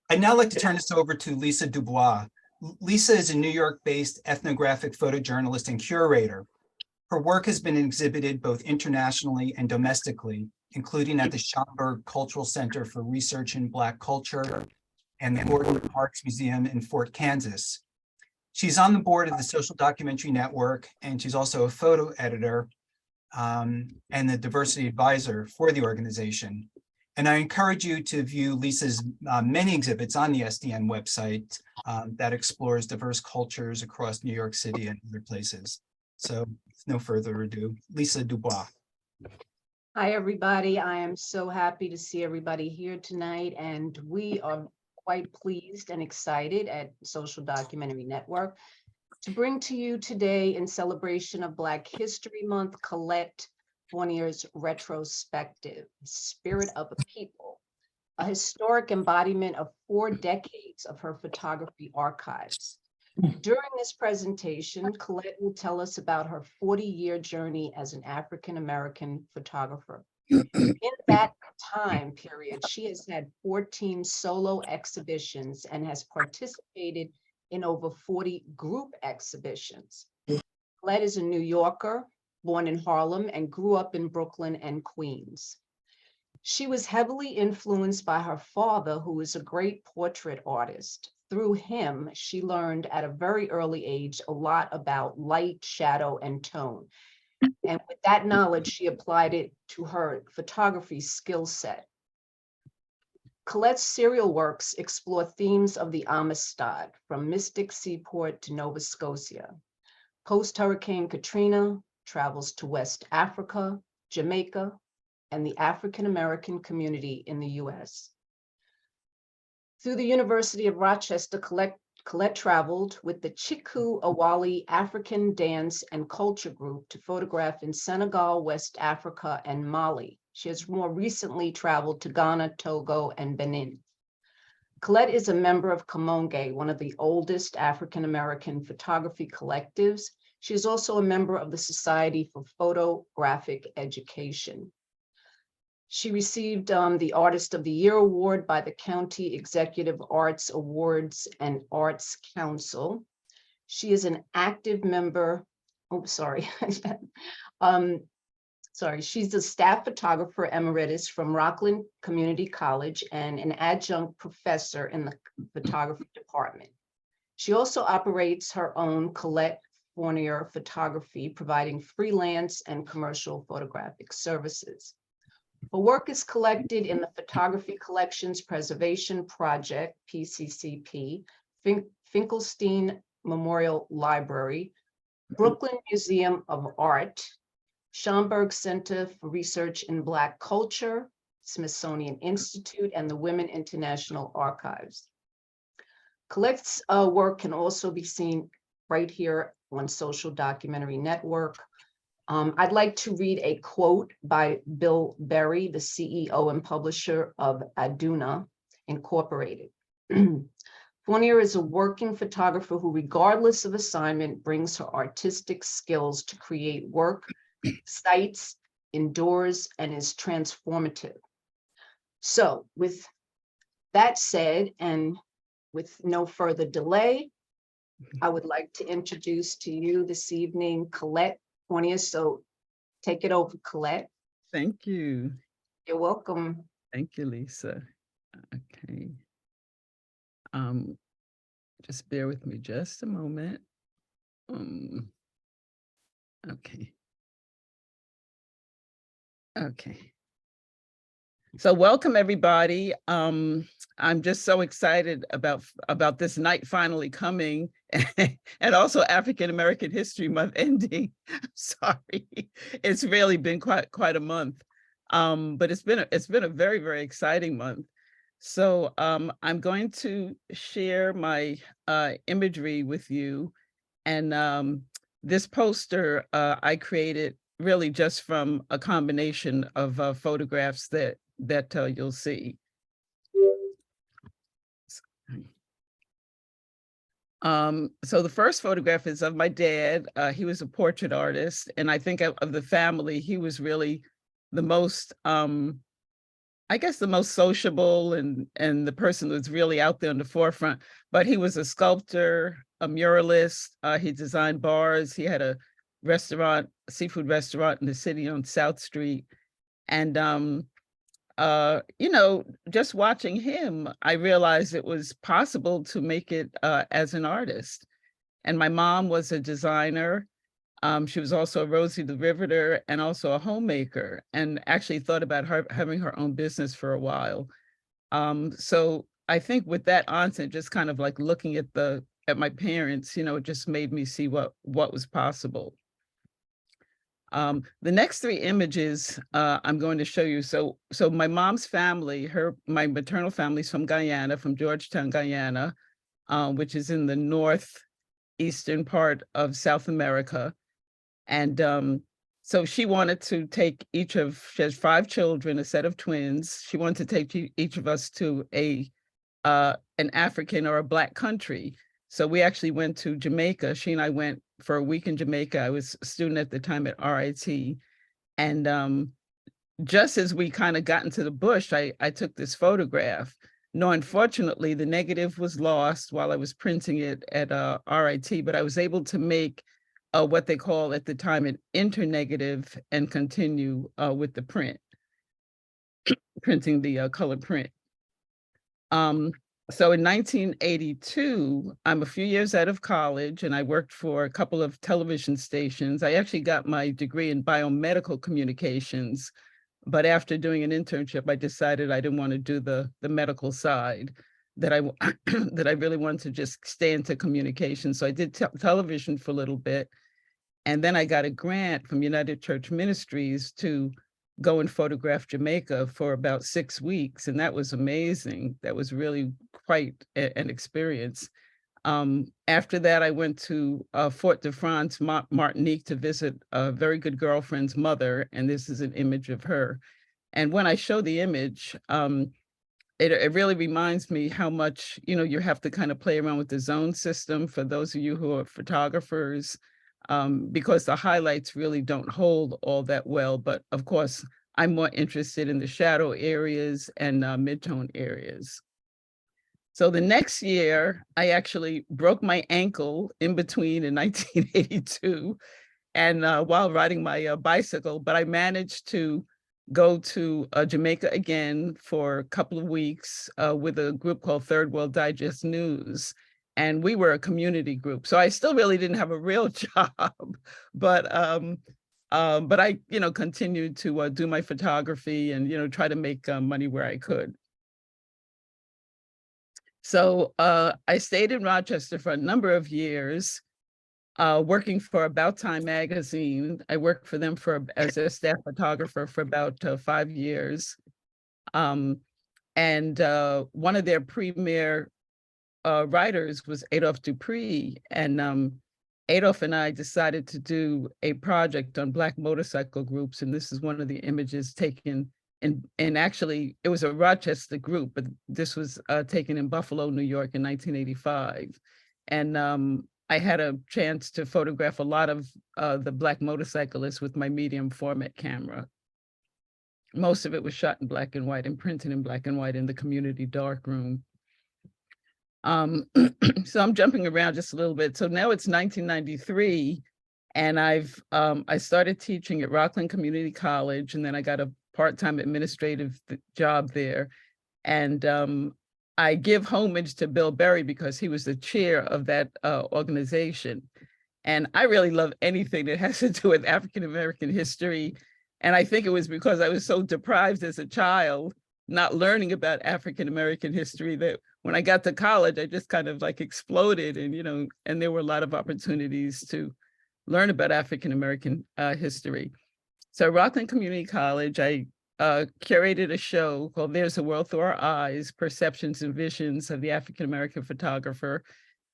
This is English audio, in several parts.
I'd now like to turn this over to Lisa Dubois. Lisa is a New York-based ethnographic photojournalist and curator. Her work has been exhibited both internationally and domestically, including at the Schomburg Cultural Center for Research in Black Culture and the Gordon Parks Museum in Fort Kansas. She's on the board of the Social Documentary Network, and she's also a photo editor and the diversity advisor for the organization. And I encourage you to view Lisa's many exhibits on the SDN website that explores diverse cultures across New York City and other places. So with no further ado, Lisa Dubois. Hi, everybody. I am so happy to see everybody here tonight, and we are quite pleased and excited at Social Documentary Network to bring to you today, in celebration of Black History Month, Collette Fournier's Retrospective, Spirit of a People, a historic embodiment of 4 decades of her photography archives. During this presentation, Collette will tell us about her 40-year journey as an African-American photographer. In that time period, she has had 14 solo exhibitions and has participated in over 40 group exhibitions. Collette is a New Yorker, born in Harlem, and grew up in Brooklyn and Queens. She was heavily influenced by her father, who is a great portrait artist. Through him, she learned at a very early age a lot about light, shadow, and tone. And with that knowledge, she applied it to her photography skill set. Collette's serial works explore themes of the Amistad, from Mystic Seaport to Nova Scotia. Post-Hurricane Katrina, travels to West Africa, Jamaica, and the African-American community in the US. Through the University of Rochester, Collette traveled with the Chiku Awali African Dance and Culture Group to photograph in Senegal, West Africa, and Mali. She has more recently traveled to Ghana, Togo, and Benin. Collette is a member of Kamonge, one of the oldest African-American photography collectives. She is also a member of the Society for Photographic Education. She received the Artist of the Year Award by the County Executive Arts Awards and Arts Council. She is an active member, she's a staff photographer emeritus from Rockland Community College and an adjunct professor in the photography department. She also operates her own Collette Fournier Photography, providing freelance and commercial photographic services. Her work is collected in the Photography Collections Preservation Project, PCCP, Finkelstein Memorial Library, Brooklyn Museum of Art, Schomburg Center for Research in Black Culture, Smithsonian Institute, and the Women International Archives. Collette's work can also be seen right here on Social Documentary Network. I'd like to read a quote by Bill Berry, the CEO and publisher of Aduna Incorporated. Fournier is a working photographer who, regardless of assignment, brings her artistic skills to create work, sites, indoors, and is transformative. So with that said, and with no further delay, I would like to introduce to you this evening Collette Fournier. So take it over, Collette. Thank you. You're welcome. Thank you, Lisa. Okay. Just bear with me just a moment. Okay. Okay. So welcome, everybody. I'm just so excited about this night finally coming, and also African American History Month ending. Sorry, it's really been quite a month, but it's been a very, very exciting month. So I'm going to share my imagery with you, and this poster I created really just from a combination of photographs that you'll see. So the first photograph is of my dad. He was a portrait artist, and I think of the family, he was really the most I guess the most sociable and the person that's really out there in the forefront, but he was a sculptor, a muralist. He designed bars. He had a restaurant, a seafood restaurant in the city on South Street. And, you know, just watching him, I realized it was possible to make it as an artist. And my mom was a designer. She was also a Rosie the Riveter and also a homemaker, and actually thought about her having her own business for a while. So I think with that onset, just kind of like looking at my parents, you know, it just made me see what was possible. The next three images I'm going to show you. So my mom's family, my maternal family's from Guyana, from Georgetown, Guyana, which is in the northeastern part of South America. And so she wanted to take she has 5 children, a set of twins. She wanted to take each of us to an African or a Black country. So we actually went to Jamaica. She and I went for a week in Jamaica. I was a student at the time at RIT. And just as we kind of got into the bush, I took this photograph. No, unfortunately, the negative was lost while I was printing it at RIT, but I was able to make what they call at the time an internegative and continue with the print, printing the color print. So in 1982, I'm a few years out of college and I worked for a couple of television stations. I actually got my degree in biomedical communications, but after doing an internship, I decided I didn't want to do the medical side, that I that I really wanted to just stay into communication. So I did television for a little bit. And then I got a grant from United Church Ministries to go and photograph Jamaica for about 6 weeks. And that was amazing. That was really quite an experience. After that, I went to Fort de France, Martinique, to visit a very good girlfriend's mother. And this is an image of her. And when I show the image, it really reminds me how much, you know, you have to kind of play around with the zone system for those of you who are photographers. Because the highlights really don't hold all that well. But of course, I'm more interested in the shadow areas and midtone areas. So the next year, I actually broke my ankle in between in 1982 and while riding my bicycle, but I managed to go to Jamaica again for a couple of weeks with a group called Third World Digest News. And we were a community group. So I still really didn't have a real job, but I, you know, continued to do my photography and, you know, try to make money where I could. So I stayed in Rochester for a number of years, working for About Time magazine. I worked for them as a staff photographer for about 5 years. And one of their premier writers was Adolphe Dupree, and Adolphe and I decided to do a project on Black motorcycle groups, and this is one of the images taken and actually it was a Rochester group, but this was taken in Buffalo, New York in 1985, and I had a chance to photograph a lot of the Black motorcyclists with my medium format camera. Most of it was shot in black and white and printed in black and white in the community darkroom. So I'm jumping around just a little bit. So now it's 1993, and I started teaching at Rockland Community College, and then I got a part-time administrative job there. And I give homage to Bill Berry because he was the chair of that organization. And I really love anything that has to do with African-American history. And I think it was because I was so deprived as a child, not learning about African-American history, that when I got to college, I just kind of like exploded, and, you know, and there were a lot of opportunities to learn about African-American history. So Rockland Community College, I curated a show called There's a World Through Our Eyes, Perceptions and Visions of the African-American Photographer.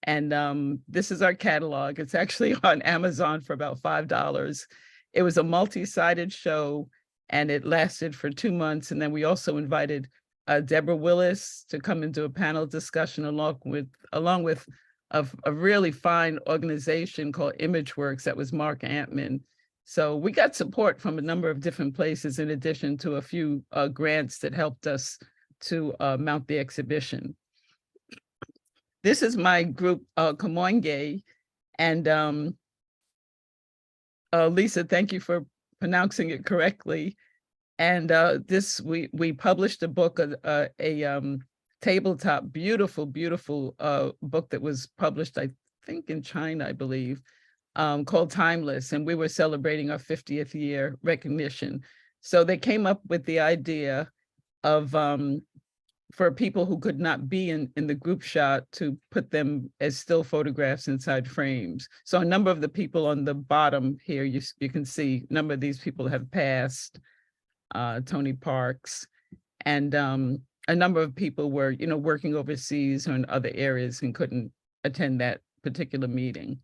And this is our catalog. It's actually on Amazon for about $5. It was a multi-sided show, and it lasted for 2 months. And then we also invited Deborah Willis to come and do a panel discussion along with a really fine organization called ImageWorks that was Mark Antman. So we got support from a number of different places, in addition to a few grants that helped us to mount the exhibition. This is my group, Kamoinge, and Lisa, thank you for pronouncing it correctly. And we published a book, a tabletop, beautiful book that was published, I think in China, I believe, called Timeless, and we were celebrating our 50th year recognition. So they came up with the idea of for people who could not be in the group shot, to put them as still photographs inside frames. So a number of the people on the bottom here, you can see a number of these people have passed, Tony Parks, and a number of people were, working overseas or in other areas and couldn't attend that particular meeting.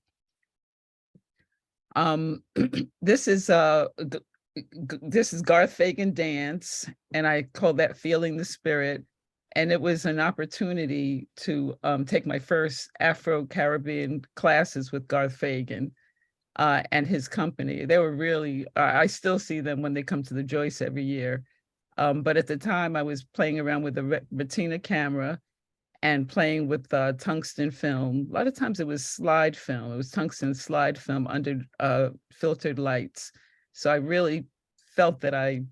This is Garth Fagan dance, and I call that Feeling the Spirit. And it was an opportunity to take my first Afro-Caribbean classes with Garth Fagan and his company. They were really, I still see them when they come to the Joyce every year. But at the time I was playing around with a Retina camera and playing with tungsten film. A lot of times it was slide film. It was tungsten slide film under filtered lights. So I really felt that I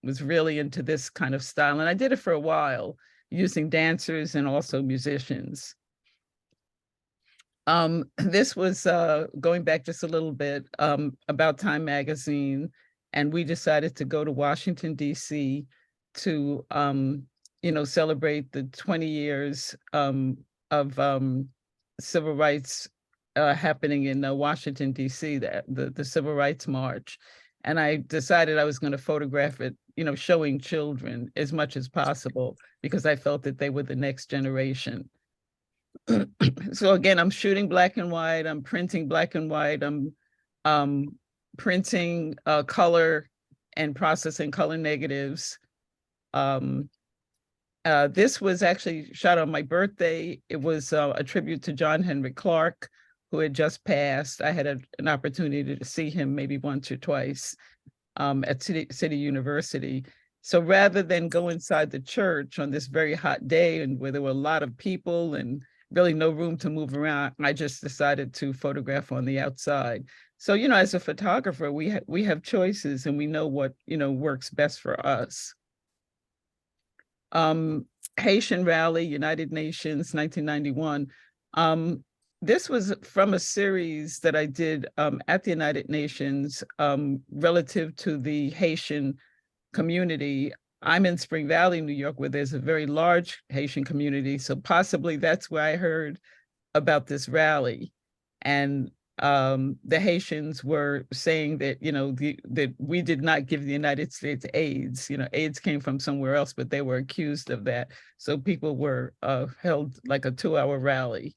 was really into this kind of style. And I did it for a while, using dancers and also musicians. This was going back just a little bit, about Time magazine. And we decided to go to Washington, D.C. to, celebrate the 20 years of civil rights happening in Washington, D.C., the Civil Rights March. And I decided I was going to photograph it, showing children as much as possible, because I felt that they were the next generation. So again, I'm shooting black and white, I'm printing black and white, I'm printing color and processing color negatives. This was actually shot on my birthday. It was a tribute to John Henry Clark, who had just passed. I had an opportunity to see him maybe once or twice at City University. So rather than go inside the church on this very hot day, and where there were a lot of people and really no room to move around, I just decided to photograph on the outside. So, as a photographer, we have choices, and we know what, works best for us. Haitian Rally, United Nations, 1991. This was from a series that I did at the United Nations relative to the Haitian community. I'm in Spring Valley, New York, where there's a very large Haitian community. So possibly that's where I heard about this rally. And the Haitians were saying that, that we did not give the United States AIDS. AIDS came from somewhere else, but they were accused of that. So people were held like a 2-hour rally.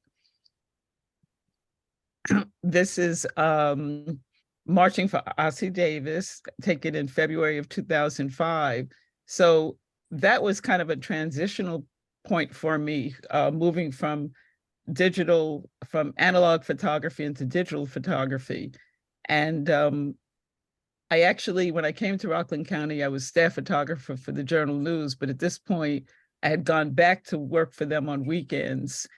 This is Marching for Ossie Davis, taken in February of 2005. So that was kind of a transitional point for me, moving from analog photography into digital photography. And I actually, when I came to Rockland County, I was staff photographer for the Journal News, but at this point I had gone back to work for them on weekends.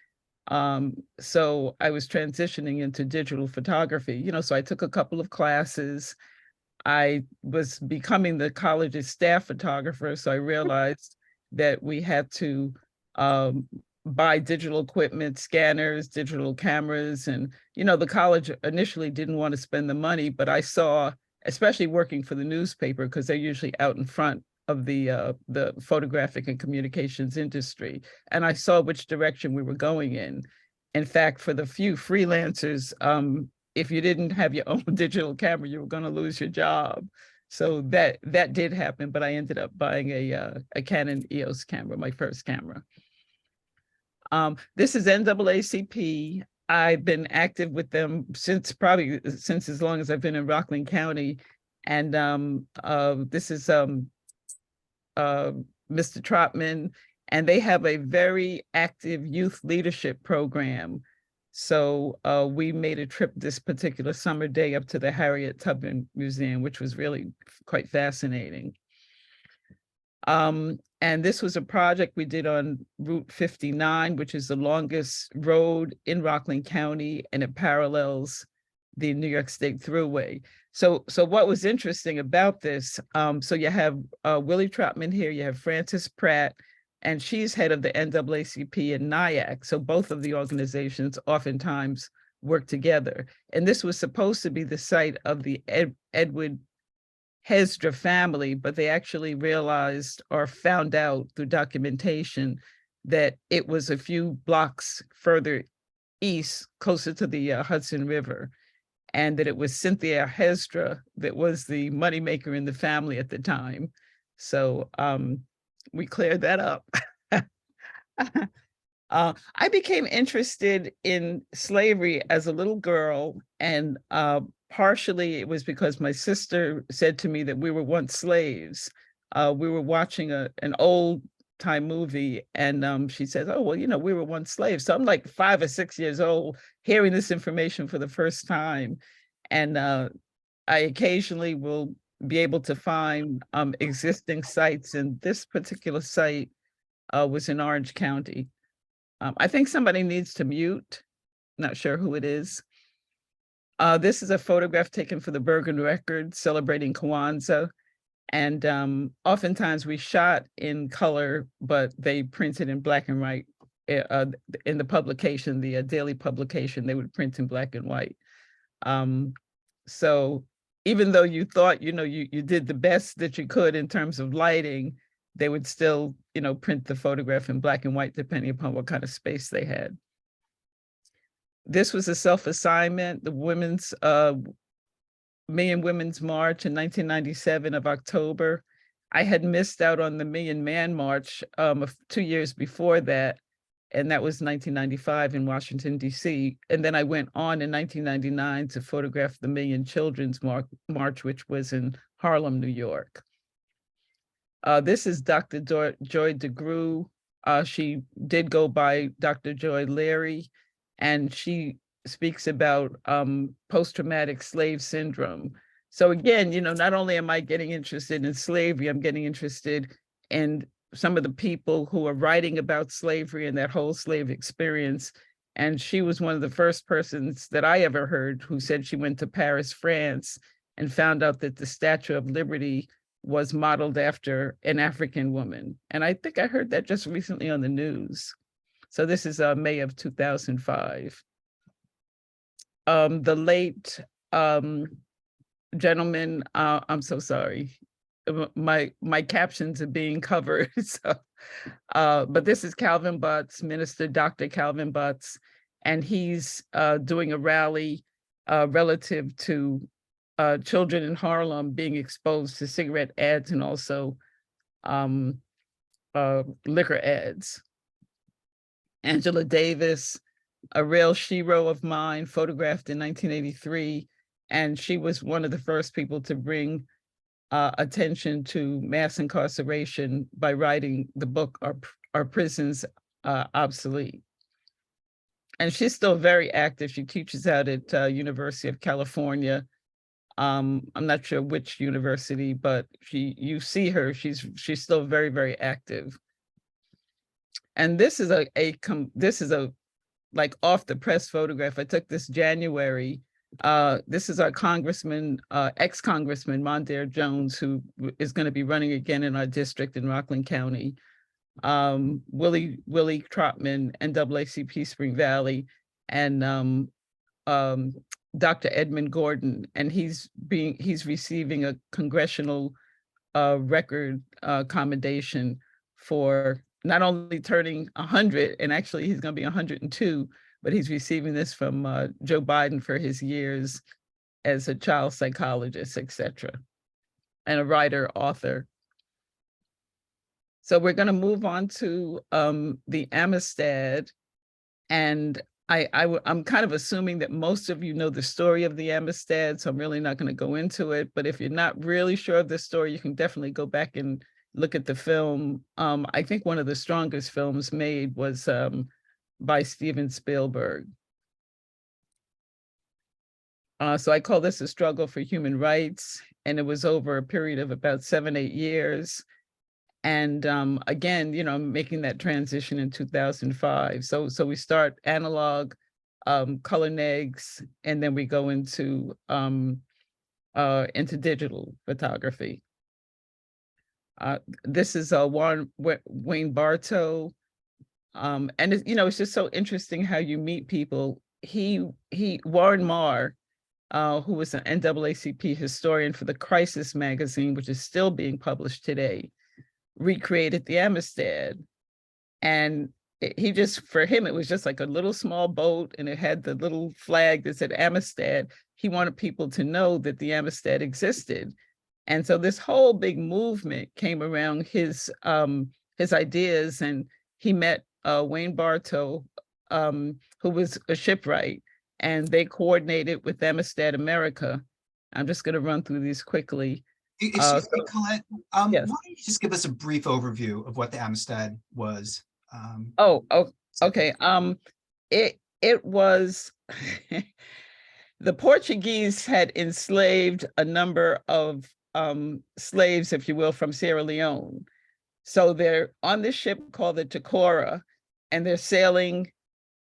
So I was transitioning into digital photography, so I took a couple of classes. I was becoming the college's staff photographer. So I realized that we had to buy digital equipment, scanners, digital cameras. And, the college initially didn't want to spend the money, but I saw, especially working for the newspaper, because they're usually out in front of the photographic and communications industry. And I saw which direction we were going in. In fact, for the few freelancers, if you didn't have your own digital camera, you were going to lose your job. So that did happen, but I ended up buying a Canon EOS camera, my first camera. This is NAACP. I've been active with them since as long as I've been in Rockland County. And this is Mr. Trotman, and they have a very active youth leadership program. So we made a trip this particular summer day up to the Harriet Tubman Museum, which was really quite fascinating. And this was a project we did on Route 59, which is the longest road in Rockland County, and it parallels the New York State Thruway. So what was interesting about this, so you have Willie Trotman here, you have Frances Pratt, and she's head of the NAACP and NIAC. So both of the organizations oftentimes work together. And this was supposed to be the site of the Edward Hesdra family, but they actually realized or found out through documentation that it was a few blocks further east, closer to the Hudson River, and that it was Cynthia Hesdra that was the moneymaker in the family at the time. So we cleared that up. I became interested in slavery as a little girl, and partially it was because my sister said to me that we were once slaves. We were watching an old time movie, and she says, oh, well, you know, we were once slaves. So I'm like 5 or 6 years old, hearing this information for the first time. And I occasionally will be able to find existing sites, and this particular site was in Orange County. I think somebody needs to mute, not sure who it is. This is a photograph taken for the Bergen Record celebrating Kwanzaa. And oftentimes we shot in color, but they printed in black and white. In the publication, the daily publication, they would print in black and white. So even though you thought, you know, you did the best that you could in terms of lighting, they would still, you know, print the photograph in black and white, depending upon what kind of space they had. This was a self-assignment, the Women's Million Women's March in 1997 of October. I had missed out on the Million Man March 2 years before that, and that was 1995 in Washington, D.C. And then I went on in 1999 to photograph the Million Children's March, which was in Harlem, New York. This is Dr. Joy DeGruy. She did go by Dr. Joy Leary, and she speaks about post-traumatic slave syndrome. So again, you know, not only am I getting interested in slavery, I'm getting interested in some of the people who are writing about slavery and that whole slave experience. And she was one of the first persons that I ever heard who said she went to Paris, France, and found out that the Statue of Liberty was modeled after an African woman. And I think I heard that just recently on the news. So this is May of 2005. The late gentleman, I'm so sorry. My captions are being covered. So, but this is Calvin Butts, Minister Dr. Calvin Butts, and he's doing a rally relative to children in Harlem being exposed to cigarette ads and also liquor ads. Angela Davis, a real shero of mine, photographed in 1983, and she was one of the first people to bring attention to mass incarceration by writing the book, Are Prisons Obsolete? And she's still very active. She teaches out at University of California. I'm not sure which university, but you see her, she's still very, very active. And this is a like off the press photograph. I took this January. This is our congressman, ex-congressman Mondaire Jones, who is going to be running again in our district in Rockland County. Willie Trotman, NAACP Spring Valley, and Dr. Edmund Gordon, and he's receiving a congressional record commendation for not only turning 100, and actually he's going to be 102, but he's receiving this from Joe Biden for his years as a child psychologist, etc., and a writer, author. So we're going to move on to the Amistad, and I'm kind of assuming that most of you know the story of the Amistad, so I'm really not going to go into it. But if you're not really sure of the story, you can definitely go back and look at the film. I think one of the strongest films made was by Steven Spielberg. So I call this a struggle for human rights, and it was over a period of about 7-8 years. And again, making that transition in 2005. So we start analog, color negs, and then we go into digital photography. This is Wayne Bartow. And it's just so interesting how you meet people. Warren Marr, who was an NAACP historian for the Crisis magazine, which is still being published today, recreated the Amistad. And for him, it was just like a little small boat, and it had the little flag that said Amistad. He wanted people to know that the Amistad existed. And so this whole big movement came around his ideas, and he met Wayne Bartow, who was a shipwright, and they coordinated with Amistad America. I'm just going to run through these quickly. Excuse me, Collette, yes. why don't you just give us a brief overview of what the Amistad was? Okay. It was the Portuguese had enslaved a number of slaves, if you will, from Sierra Leone. So they're on this ship called the Tacora, and they're sailing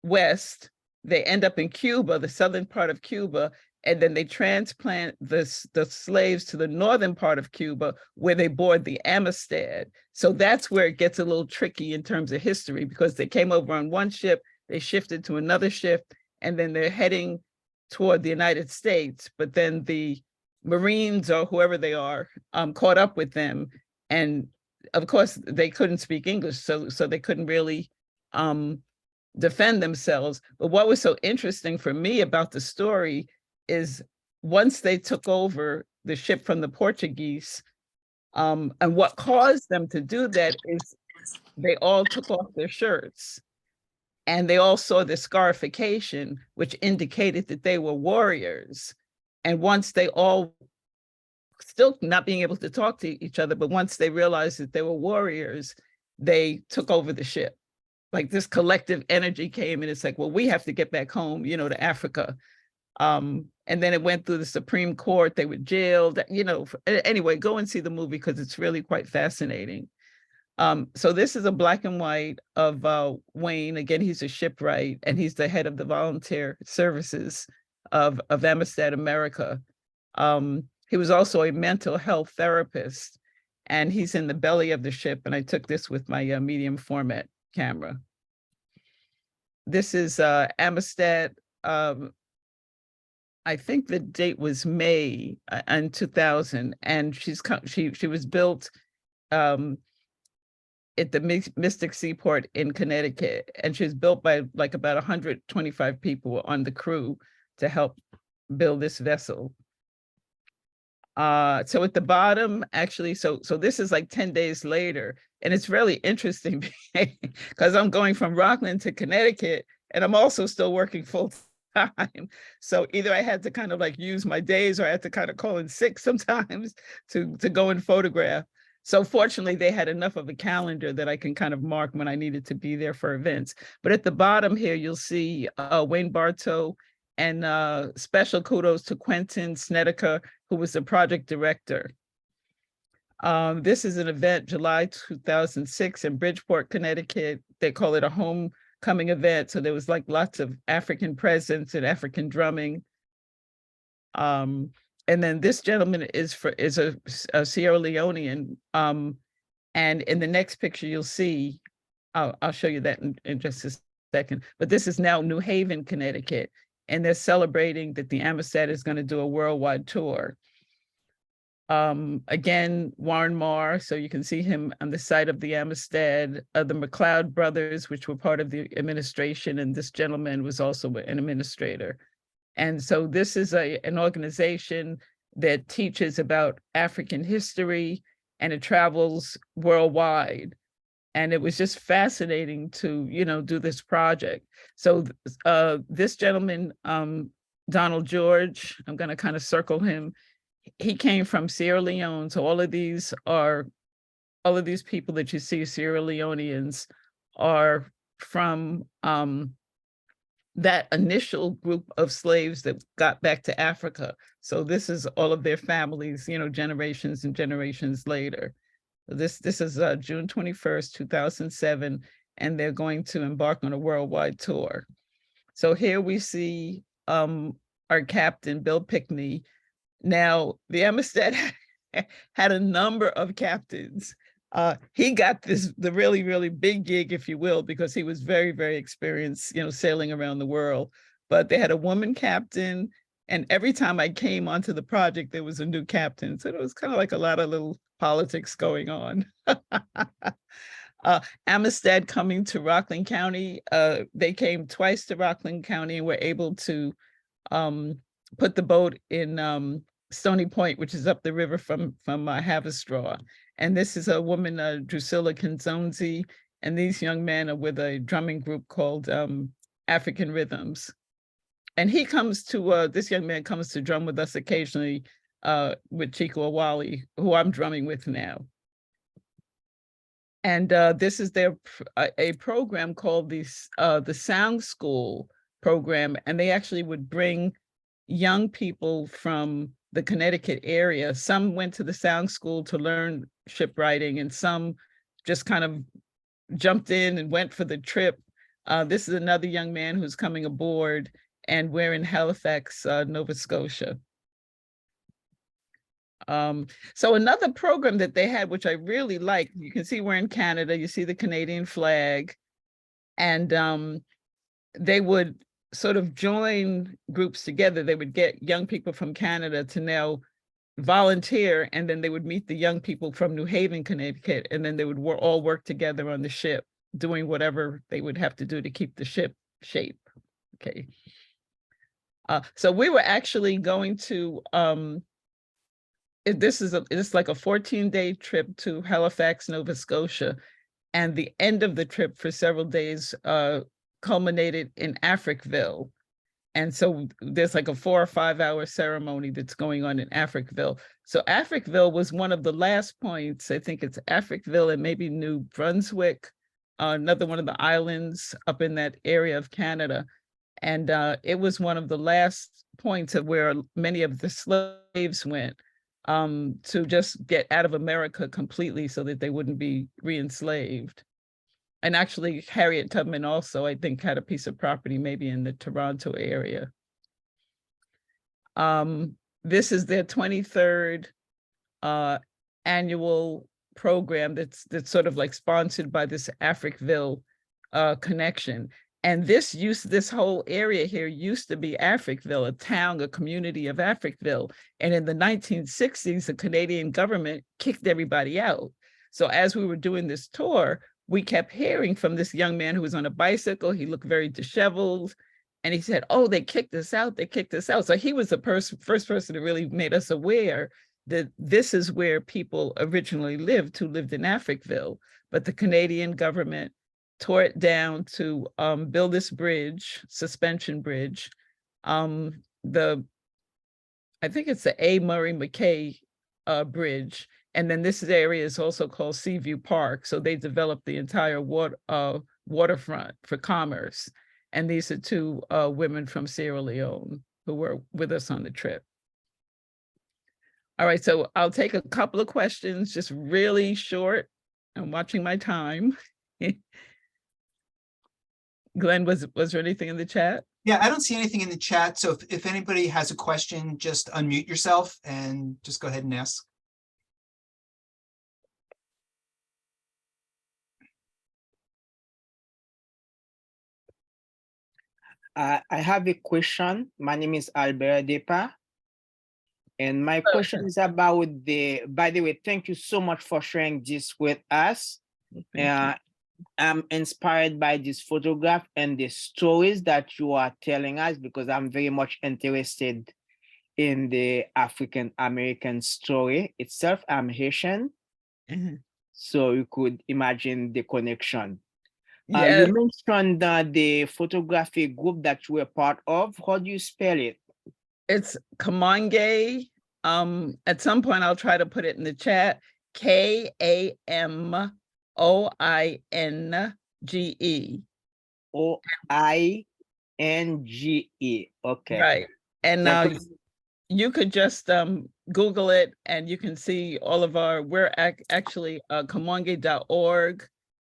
west. They end up in Cuba, the southern part of Cuba, and then they transplant the slaves to the northern part of Cuba, where they board the Amistad. So that's where it gets a little tricky in terms of history, because they came over on one ship, they shifted to another ship, and then they're heading toward the United States. But then the Marines, or whoever they are, caught up with them. And of course, they couldn't speak English, so they couldn't really defend themselves. But what was so interesting for me about the story is once they took over the ship from the Portuguese, and what caused them to do that is they all took off their shirts, and they all saw the scarification, which indicated that they were warriors. And once they all, still not being able to talk to each other, but once they realized that they were warriors, they took over the ship. Like this collective energy came, and it's like, well, we have to get back home, to Africa. And then it went through the Supreme Court. They were jailed, anyway, go and see the movie because it's really quite fascinating. So this is a black and white of Wayne. Again, he's a shipwright, and he's the head of the volunteer services of Amistad America. He was also a mental health therapist, and he's in the belly of the ship. And I took this with my medium format camera. This is Amistad. I think the date was May in 2000, and she was built at the Mystic Seaport in Connecticut, and she was built by like about 125 people on the crew to help build this vessel. So at the bottom, actually, so this is like 10 days later, and it's really interesting because I'm going from Rockland to Connecticut, and I'm also still working full time. So either I had to kind of like use my days, or I had to kind of call in sick sometimes to go and photograph. So fortunately, they had enough of a calendar that I can kind of mark when I needed to be there for events. But at the bottom here, you'll see Wayne Bartow, and special kudos to Quentin Snedeker, who was the project director. This is an event, July 2006 in Bridgeport, Connecticut. They call it a homecoming event. So there was like lots of African presence and African drumming. And then this gentleman is a Sierra Leonean. And in the next picture, you'll see, I'll show you that in just a second, but this is now New Haven, Connecticut. And they're celebrating that the Amistad is going to do a worldwide tour. Again, Warren Marr, so you can see him on the site of the Amistad, the McLeod brothers, which were part of the administration, and this gentleman was also an administrator. And so this is an organization that teaches about African history, and it travels worldwide. And it was just fascinating to, do this project. So this gentleman, Donald George, I'm going to kind of circle him. He came from Sierra Leone. So all of these people that you see, Sierra Leoneans, are from that initial group of slaves that got back to Africa. So this is all of their families, you know, generations and generations later. This is June 21st, 2007, and they're going to embark on a worldwide tour. So here we see our captain, Bill Pickney. Now, the Amistad had a number of captains. He got the really, really big gig, if you will, because he was very, very experienced, you know, sailing around the world. But they had a woman captain, and every time I came onto the project, there was a new captain. So it was kind of like a lot of little politics going on. Amistad coming to Rockland County. They came twice to Rockland County and were able to put the boat in Stony Point, which is up the river from Haverstraw. And this is a woman, Drusilla Kinzonzi, and these young men are with a drumming group called African Rhythms. And he comes to, this young man comes to drum with us occasionally with Chico Awali, who I'm drumming with now. And this is their a program called the Sound School program, and they actually would bring young people from the Connecticut area. Some went to the Sound School to learn shipwriting, and some just kind of jumped in and went for the trip. This is another young man who's coming aboard, and we're in Halifax, Nova Scotia. So another program that they had, which I really like, you can see we're in Canada, you see the Canadian flag, and they would sort of join groups together. They would get young people from Canada to now volunteer, and then they would meet the young people from New Haven, Connecticut, and then they would all work together on the ship, doing whatever they would have to do to keep the ship shape. Okay. So we were actually going to, it's like a 14-day trip to Halifax, Nova Scotia, and the end of the trip for several days culminated in Africville. And so there's like a 4 or 5 hour ceremony that's going on in Africville. So Africville was one of the last points. I think it's Africville and maybe New Brunswick, another one of the islands up in that area of Canada. And it was one of the last points of where many of the slaves went to just get out of America completely so that they wouldn't be re-enslaved. And actually, Harriet Tubman also, I think, had a piece of property maybe in the Toronto area. This is their 23rd annual program that's sort of like sponsored by this Africville connection. And this whole area here used to be Africville, a town, a community of Africville. And in the 1960s, the Canadian government kicked everybody out. So as we were doing this tour, we kept hearing from this young man who was on a bicycle. He looked very disheveled. And he said, oh, they kicked us out. They kicked us out. So he was the first person that really made us aware that this is where people originally lived, who lived in Africville. But the Canadian government tore it down to build this bridge, suspension bridge. I think it's the A. Murray McKay bridge. And then this area is also called Seaview Park. So they developed the entire waterfront for commerce. And these are two women from Sierra Leone who were with us on the trip. All right, so I'll take a couple of questions, just really short. I'm watching my time. Glenn, was there anything in the chat? Yeah, I don't see anything in the chat. So if anybody has a question, just unmute yourself and just go ahead and ask. I have a question. My name is Albert Depa. And my question is about by the way, thank you so much for sharing this with us. I'm inspired by this photograph and the stories that you are telling us, because I'm very much interested in the African American story itself. I'm Haitian. Mm-hmm. So you could imagine the connection. Yeah. You mentioned the photography group that you were part of. How do you spell it? It's Kamonge. At some point, I'll try to put it in the chat. Kamoinge. OINGE. NGE. Okay. Right. And Thank you. you could just Google it and you can see all of our, we're actually kamonge.org.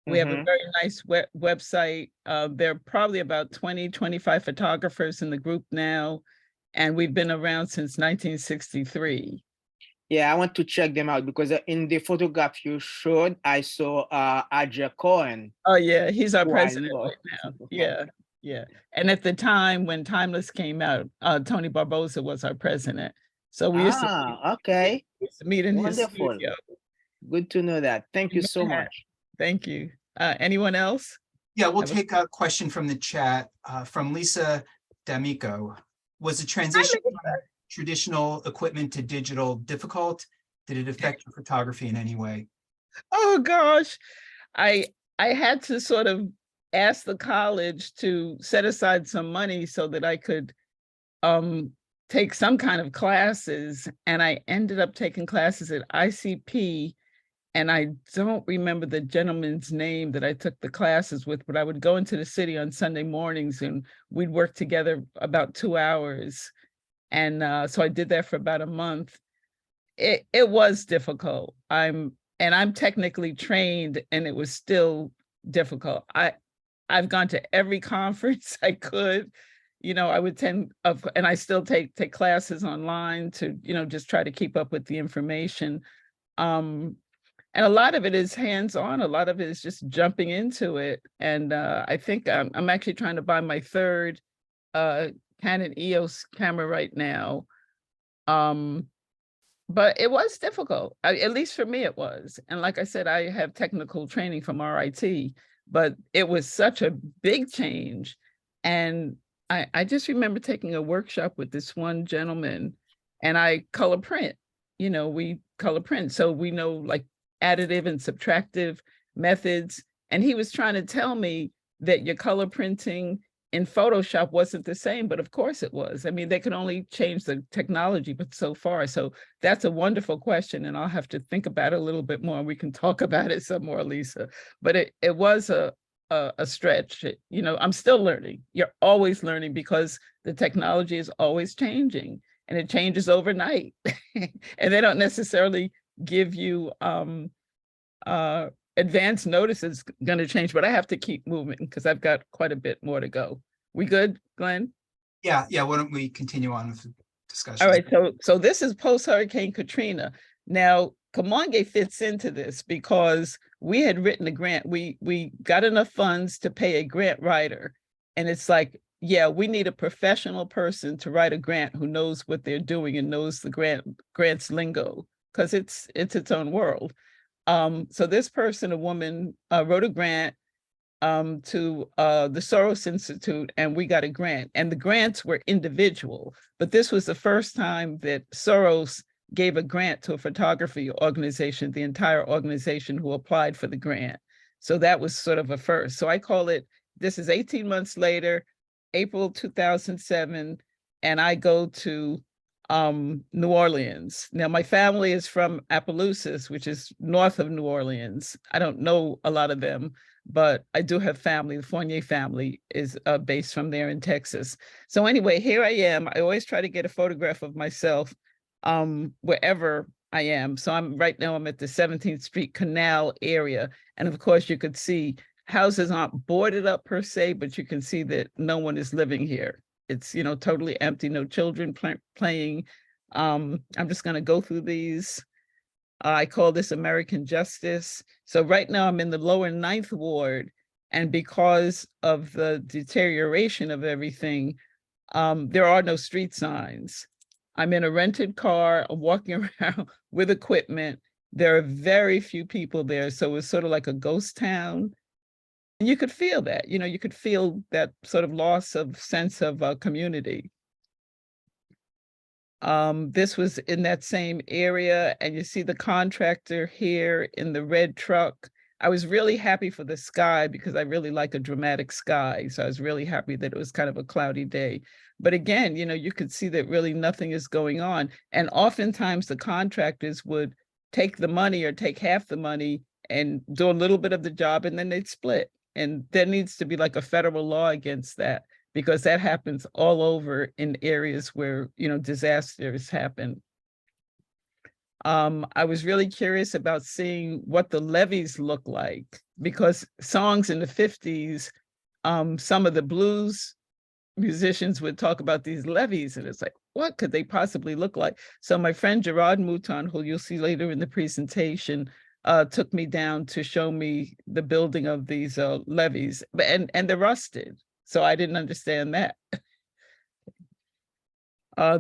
We have a Mhm. very nice website. There are probably about 20, 25 photographers in the group now, and we've been around since 1963. Yeah, I want to check them out because in the photograph you showed, I saw Aja Cohen. Oh yeah, he's our who I president know. right now. Yeah, yeah. And at the time when Timeless came out, Tony Barbosa was our president. So we used Okay. to meet in his Wonderful. studio. Good to know that. Thank you so much. Thank you. Anyone else? Yeah, we'll Have a- take a question from the chat from Lisa D'Amico. Was the transition from traditional equipment to digital difficult? Did it affect your photography in any way? Oh gosh, I had to sort of ask the college to set aside some money so that I could take some kind of classes, and I ended up taking classes at ICP, and I don't remember the gentleman's name that I took the classes with, but I would go into the city on Sunday mornings and we'd work together about 2 hours. And so I did that for about a month. It was difficult. I'm technically trained and it was still difficult. I've gone to every conference I could. I would and I still take classes online to, just try to keep up with the information. And a lot of it is hands-on. A lot of it is just jumping into it. And I think I'm actually trying to buy my third Canon EOS camera right now. But it was difficult. At least for me, it was. And like I said, I have technical training from RIT, but it was such a big change. And I just remember taking a workshop with this one gentleman, and I color print. We color print. So we know like additive and subtractive methods. And he was trying to tell me that your color printing in Photoshop wasn't the same, but of course it was. I mean, they can only change the technology, but so far. So that's a wonderful question, and I'll have to think about it a little bit more. We can talk about it some more, Lisa. But it was a stretch. I'm still learning. You're always learning because the technology is always changing, and it changes overnight. And they don't necessarily give you advance notice is going to change, but I have to keep moving because I've got quite a bit more to go. We good, Glenn? Yeah, why don't we continue on with the discussion? All right, so this is post-Hurricane Katrina. Now, Kamonge fits into this because we had written a grant. We got enough funds to pay a grant writer. And it's like, yeah, we need a professional person to write a grant who knows what they're doing and knows the grant's lingo, because it's its own world. So this person, a woman, wrote a grant to the Soros Institute, and we got a grant. And the grants were individual, but this was the first time that Soros gave a grant to a photography organization, the entire organization who applied for the grant. So that was sort of a first. So I call it, this is 18 months later, April 2007, and I go to New Orleans. Now, my family is from Appaloosa, which is north of New Orleans. I don't know a lot of them, but I do have family. The Fournier family is based from there in Texas. So anyway, here I am. I always try to get a photograph of myself wherever I am. So right now I'm at the 17th Street Canal area. And of course you could see houses aren't boarded up per se, but you can see that no one is living here. It's, totally empty, no children playing. I'm just going to go through these. I call this American Justice. So right now I'm in the lower 9th Ward. And because of the deterioration of everything, there are no street signs. I'm in a rented car, I'm walking around with equipment. There are very few people there. So it's sort of like a ghost town. And you could feel that, you could feel that sort of loss of sense of community. This was in that same area, and you see the contractor here in the red truck. I was really happy for the sky because I really like a dramatic sky. So I was really happy that it was kind of a cloudy day. But again, you could see that really nothing is going on. And oftentimes the contractors would take the money or take half the money and do a little bit of the job, and then they'd split. And there needs to be like a federal law against that, because that happens all over in areas where, disasters happen. I was really curious about seeing what the levees look like, because songs in the 50s, some of the blues musicians would talk about these levees, and it's like, what could they possibly look like? So my friend Gerard Mouton, who you'll see later in the presentation, took me down to show me the building of these levees, and they're rusted. So I didn't understand that.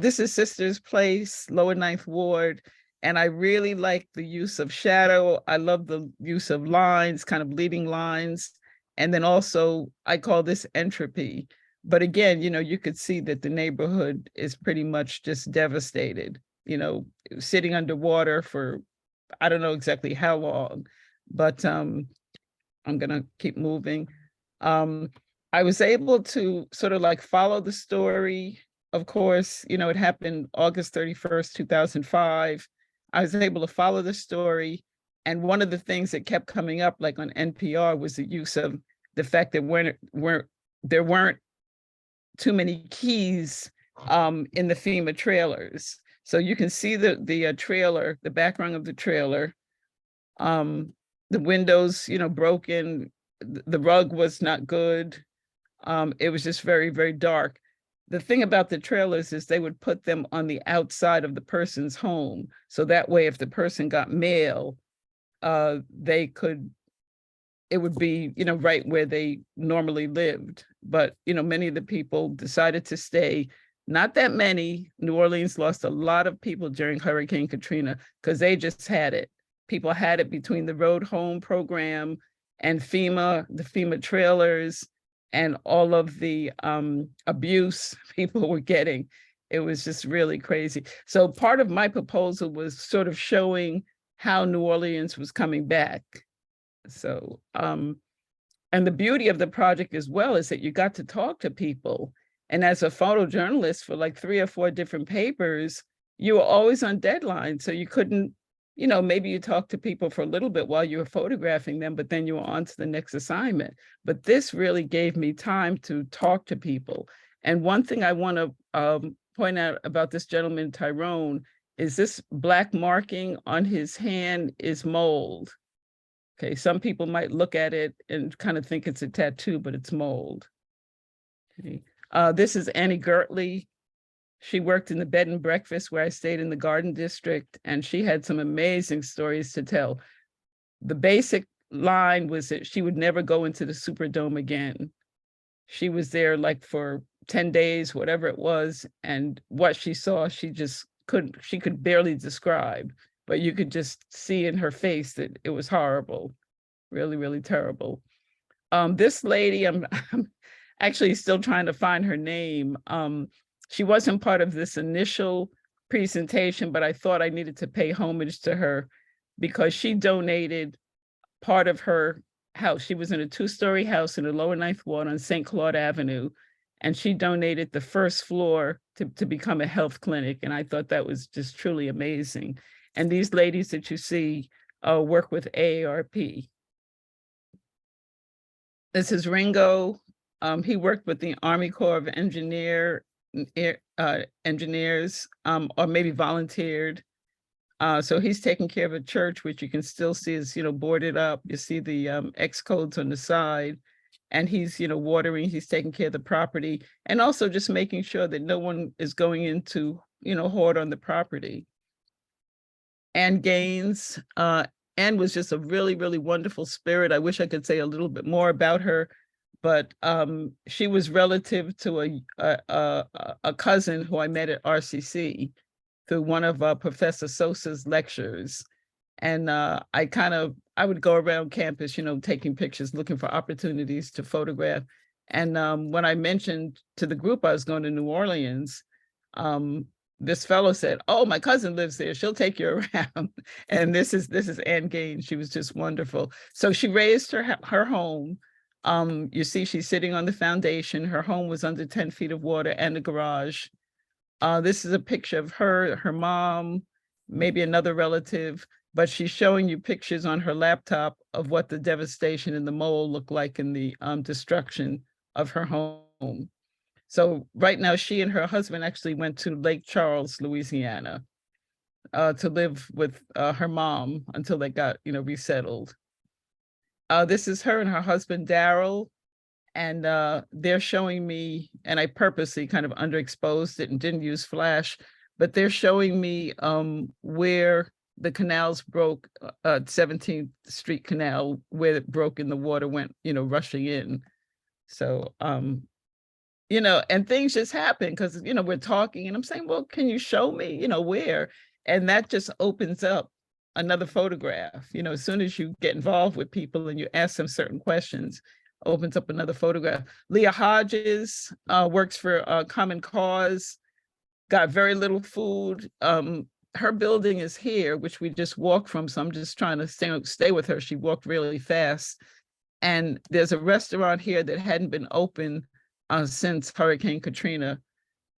This is Sisters Place, Lower Ninth Ward. And I really like the use of shadow. I love the use of lines, kind of leading lines. And then also, I call this entropy. But again, you could see that the neighborhood is pretty much just devastated, sitting underwater for, I don't know exactly how long, but I'm gonna keep moving. I was able to sort of like follow the story. Of course, it happened August 31st, 2005. I was able to follow the story. And one of the things that kept coming up, like on NPR, was the use of the fact that there weren't too many keys in the FEMA trailers. So you can see the trailer, the background of the trailer, the windows, broken, the rug was not good. It was just very, very dark. The thing about the trailers is they would put them on the outside of the person's home. So that way, if the person got mail, it would be, right where they normally lived. But, many of the people decided to stay. Not that many. New Orleans lost a lot of people during Hurricane Katrina because they just had it. People had it between the Road Home program and FEMA, the FEMA trailers, and all of the abuse people were getting. It was just really crazy. So part of my proposal was sort of showing how New Orleans was coming back. So, and the beauty of the project as well is that you got to talk to people. And as a photojournalist for like 3 or 4 different papers, you were always on deadline. So you couldn't, maybe you talked to people for a little bit while you were photographing them, but then you were on to the next assignment. But this really gave me time to talk to people. And one thing I want to point out about this gentleman, Tyrone, is this black marking on his hand is mold. Okay, some people might look at it and kind of think it's a tattoo, but it's mold. Okay. This is Annie Gertley. She worked in the bed and breakfast where I stayed in the Garden District, and she had some amazing stories to tell. The basic line was that she would never go into the Superdome again. She was there like for 10 days, whatever it was, and what she saw, she could barely describe, but you could just see in her face that it was horrible, really, really terrible. This lady, I'm actually still trying to find her name. She wasn't part of this initial presentation, but I thought I needed to pay homage to her because she donated part of her house. She was in a 2-story house in the Lower Ninth Ward on St. Claude Avenue, and she donated the first floor to become a health clinic. And I thought that was just truly amazing. And these ladies that you see work with AARP. This is Ringo. He worked with the Army Corps of Engineers, or maybe volunteered. So he's taking care of a church, which you can still see is, boarded up. You see the X codes on the side, and he's, watering, he's taking care of the property, and also just making sure that no one is going into, hoard on the property. Anne Gaines, Anne was just a really, really wonderful spirit. I wish I could say a little bit more about her, but she was relative to a cousin who I met at RCC through one of Professor Sosa's lectures. And I would go around campus, taking pictures, looking for opportunities to photograph. And when I mentioned to the group I was going to New Orleans, this fellow said, "Oh, my cousin lives there. She'll take you around." And this is Anne Gaines. She was just wonderful. So she raised her home. You see, she's sitting on the foundation. Her home was under 10 feet of water and a garage. This is a picture of her mom, maybe another relative, but she's showing you pictures on her laptop of what the devastation and the mold looked like in the destruction of her home. So right now, she and her husband actually went to Lake Charles, Louisiana, to live with her mom until they got, resettled. This is her and her husband, Daryl. And they're showing me, and I purposely kind of underexposed it and didn't use flash, but they're showing me where the canals broke, 17th Street Canal, where it broke and the water went, rushing in. So, and things just happen because, we're talking and I'm saying, well, can you show me, where? And that just opens up another photograph. As soon as you get involved with people and you ask them certain questions, opens up another photograph. Leah Hodges works for Common Cause, got very little food. Her building is here, which we just walked from. So I'm just trying to stay with her. She walked really fast. And there's a restaurant here that hadn't been open since Hurricane Katrina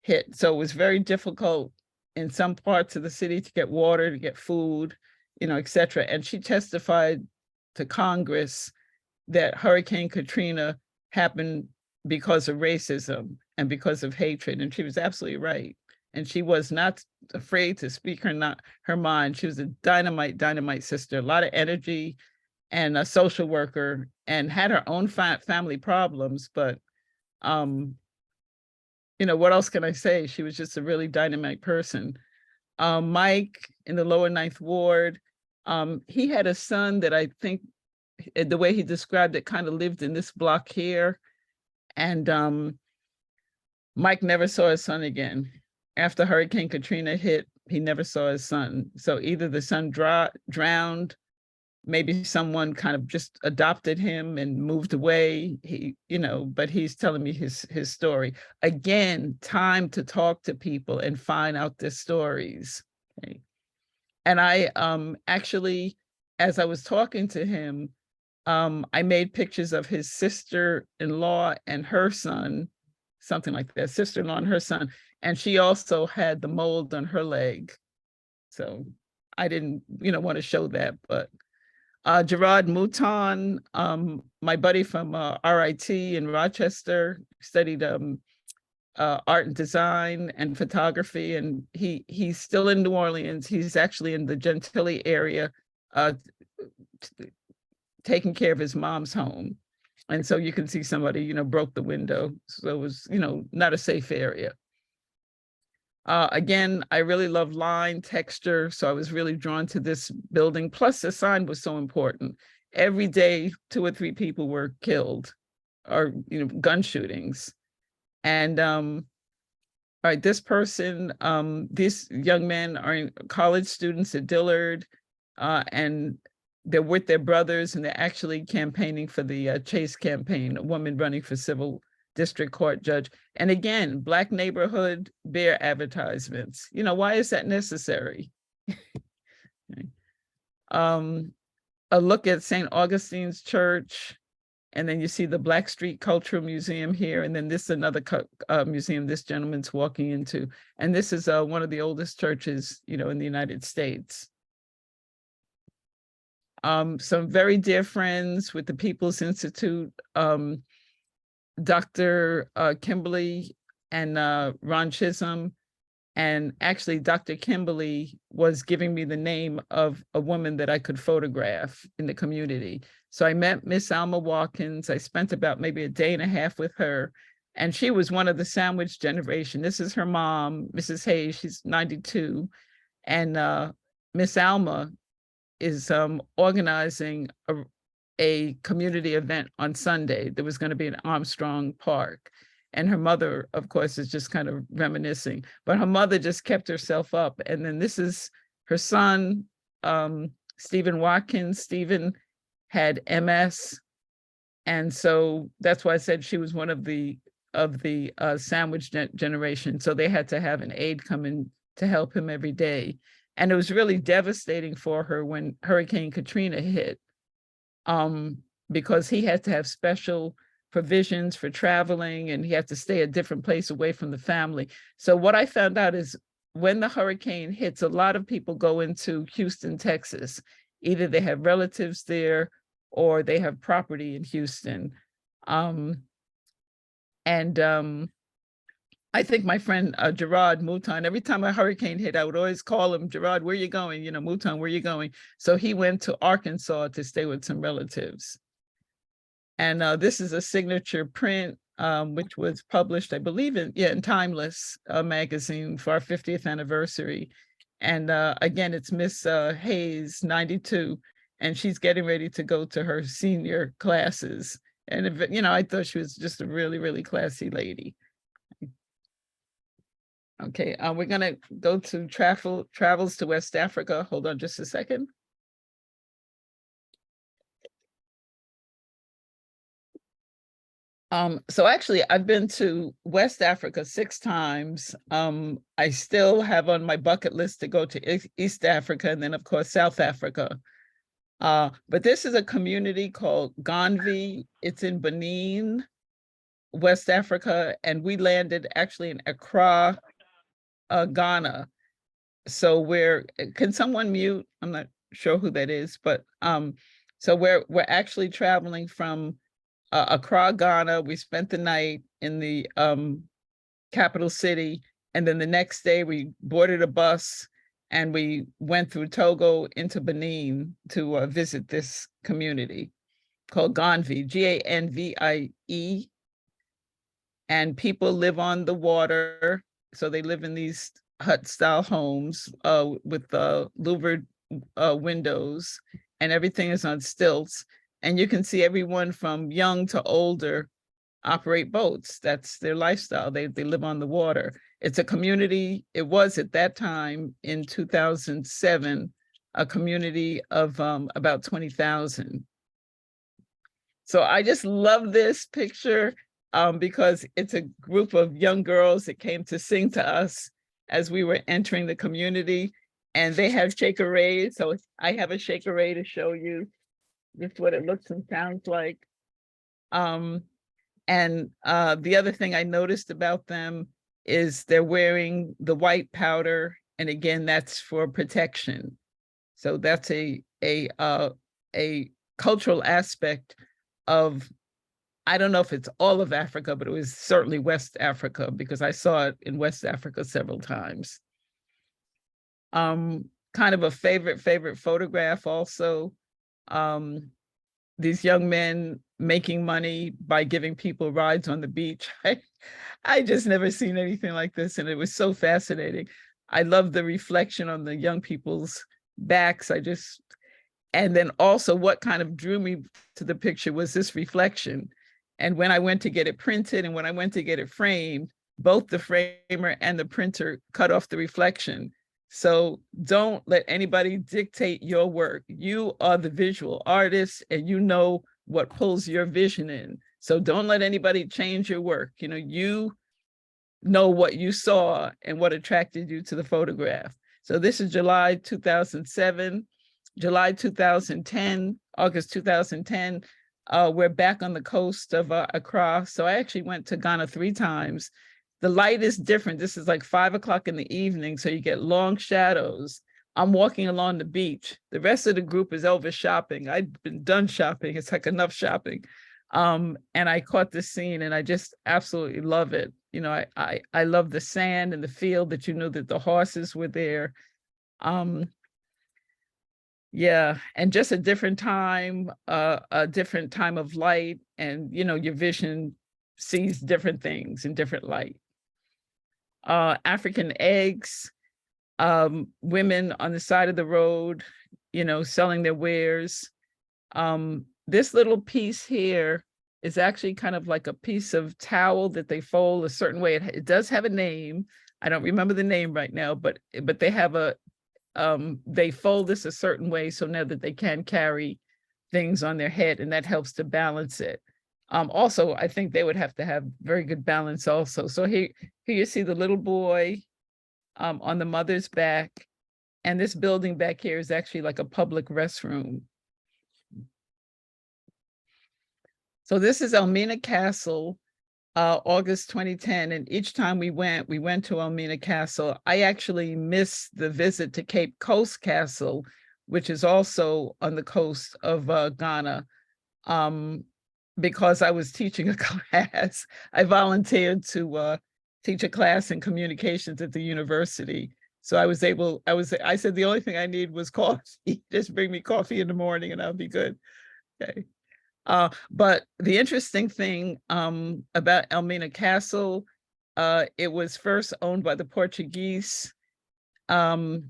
hit. So it was very difficult in some parts of the city to get water, to get food, et cetera. And she testified to Congress that Hurricane Katrina happened because of racism and because of hatred. And she was absolutely right. And she was not afraid to speak her mind. She was a dynamite sister, a lot of energy, and a social worker, and had her own family problems. But, what else can I say? She was just a really dynamic person. Mike in the lower 9th Ward, he had a son that I think, the way he described it, kind of lived in this block here. And Mike never saw his son again. After Hurricane Katrina hit, he never saw his son. So either the son drowned, maybe someone kind of just adopted him and moved away. But he's telling me his story. Again, time to talk to people and find out their stories. Okay? And I actually, as I was talking to him, I made pictures of his sister-in-law and her son, something like that, sister-in-law and her son. And she also had the mold on her leg. So I didn't, want to show that, but Gerard Mouton, my buddy from RIT in Rochester, studied art and design and photography, and he's still in New Orleans. He's actually in the Gentilly area, taking care of his mom's home. And so you can see somebody, broke the window. So it was, not a safe area. Again, I really love line texture. So I was really drawn to this building. Plus the sign was so important. Every day, 2 or 3 people were killed or, gun shootings. And all right, this person, these young men are college students at Dillard, and they're with their brothers, and they're actually campaigning for the Chase campaign, a woman running for civil district court judge. And again, Black neighborhood bear advertisements. Why is that necessary? Okay. A look at St. Augustine's Church, and then you see the Black Street Cultural Museum here, and then this is another museum this gentleman's walking into. And this is one of the oldest churches, in the United States. Some very dear friends with the People's Institute, Dr. Kimberly and Ron Chisholm. And actually, Dr. Kimberly was giving me the name of a woman that I could photograph in the community. So I met Miss Alma Watkins. I spent about maybe a day and a half with her. And she was one of the sandwich generation. This is her mom, Mrs. Hayes. She's 92. And Miss Alma is organizing a community event on Sunday. There was going to be in Armstrong Park. And her mother, of course, is just kind of reminiscing, but her mother just kept herself up. And then this is her son, Stephen Watkins. Stephen had MS. And so that's why I said she was one of the sandwich generation. So they had to have an aide come in to help him every day. And it was really devastating for her when Hurricane Katrina hit, because he had to have special provisions for traveling, and he had to stay a different place away from the family. So what I found out is when the hurricane hits, a lot of people go into Houston, Texas. Either they have relatives there or they have property in Houston. I think my friend Gerard Mouton, every time a hurricane hit, I would always call him, Gerard, where you going? You know, Mouton, where you going? So he went to Arkansas to stay with some relatives. And this is a signature print, which was published, I believe, in Timeless magazine for our 50th anniversary. And again, it's Miss Hayes, 92, and she's getting ready to go to her senior classes. And, you know, I thought she was just a really, really classy lady. Okay, we're gonna go to travels to West Africa. Hold on just a second. So actually I've been to West Africa 6 times. I still have on my bucket list to go to East Africa and then of course South Africa. But this is a community called Ganvi. It's in Benin, West Africa, and we landed actually in Accra, Ghana. So can someone mute? I'm not sure who that is, but so we're actually traveling from Accra, Ghana. We spent the night in the capital city, and then the next day we boarded a bus and we went through Togo into Benin to visit this community called Ganvi, Ganvie. And people live on the water, so they live in these hut-style homes with louvered windows, and everything is on stilts. And you can see everyone from young to older operate boats. That's their lifestyle. They live on the water. It's a community. It was at that time in 2007, a community of about 20,000. So I just love this picture because it's a group of young girls that came to sing to us as we were entering the community, and they have shakerade. So I have a shakerade to show you just what it looks and sounds like. And the other thing I noticed about them is they're wearing the white powder, and again, that's for protection. So that's a cultural aspect of, I don't know if it's all of Africa, but it was certainly West Africa because I saw it in West Africa several times. Kind of a favorite photograph also. These young men making money by giving people rides on the beach. I just never seen anything like this, and it was so fascinating. I love the reflection on the young people's backs. And then also what kind of drew me to the picture was this reflection. And when I went to get it printed and when I went to get it framed, both the framer and the printer cut off the reflection. So don't let anybody dictate your work. You are the visual artist and you know what pulls your vision in. So don't let anybody change your work. You know what you saw and what attracted you to the photograph. So this is July 2007, July 2010, August 2010. We're back on the coast of Accra. So I actually went to Ghana 3 times. The light is different. This is like 5 o'clock in the evening, so you get long shadows. I'm walking along the beach. The rest of the group is over shopping. I've been done shopping. It's like enough shopping. And I caught this scene and I just absolutely love it. I love the sand and the field that that the horses were there. Yeah, and just a different time of light, and your vision sees different things in different light. African eggs, women on the side of the road, selling their wares. This little piece here is actually kind of like a piece of towel that they fold a certain way. It does have a name. I don't remember the name right now, but they have they fold this a certain way so now that they can carry things on their head, and that helps to balance it. Also, I think they would have to have very good balance also. So here you see the little boy on the mother's back, and this building back here is actually like a public restroom. So this is Elmina Castle, August 2010, and each time we went to Elmina Castle. I actually missed the visit to Cape Coast Castle, which is also on the coast of Ghana, because I was teaching a class. I volunteered to teach a class in communications at the university. So I said the only thing I need was coffee. Just bring me coffee in the morning and I'll be good. Okay. But the interesting thing about Elmina Castle, it was first owned by the Portuguese in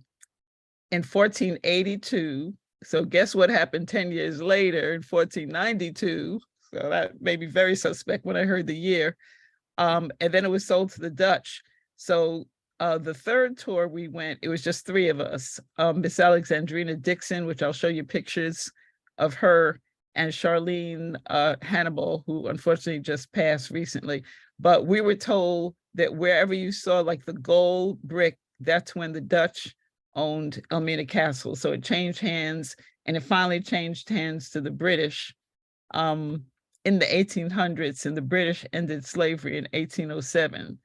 1482. So guess what happened 10 years later in 1492? So that made me very suspect when I heard the year. And then it was sold to the Dutch. So the third tour we went, it was just 3 of us, Miss Alexandrina Dixon, which I'll show you pictures of her, and Charlene Hannibal, who unfortunately just passed recently. But we were told that wherever you saw like the gold brick, that's when the Dutch owned Elmina Castle. So it changed hands, and it finally changed hands to the British in the 1800s, and the British ended slavery in 1807.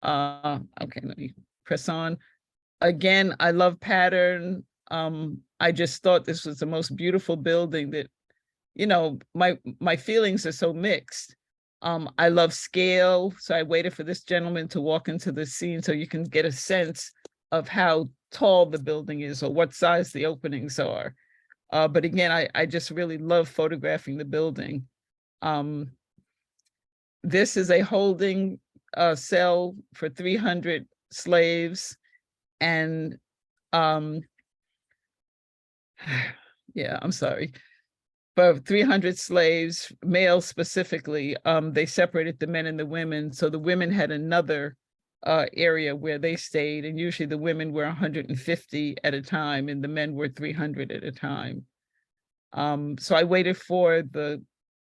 Okay, let me press on. Again, I love pattern. I just thought this was the most beautiful building that, you know, my feelings are so mixed. I love scale. So I waited for this gentleman to walk into the scene so you can get a sense of how tall the building is or what size the openings are. But again, I just really love photographing the building. This is a holding cell for 300 slaves. And yeah, I'm sorry. For 300 slaves, males specifically, they separated the men and the women. So the women had another area where they stayed, and usually the women were 150 at a time and the men were 300 at a time. So I waited for the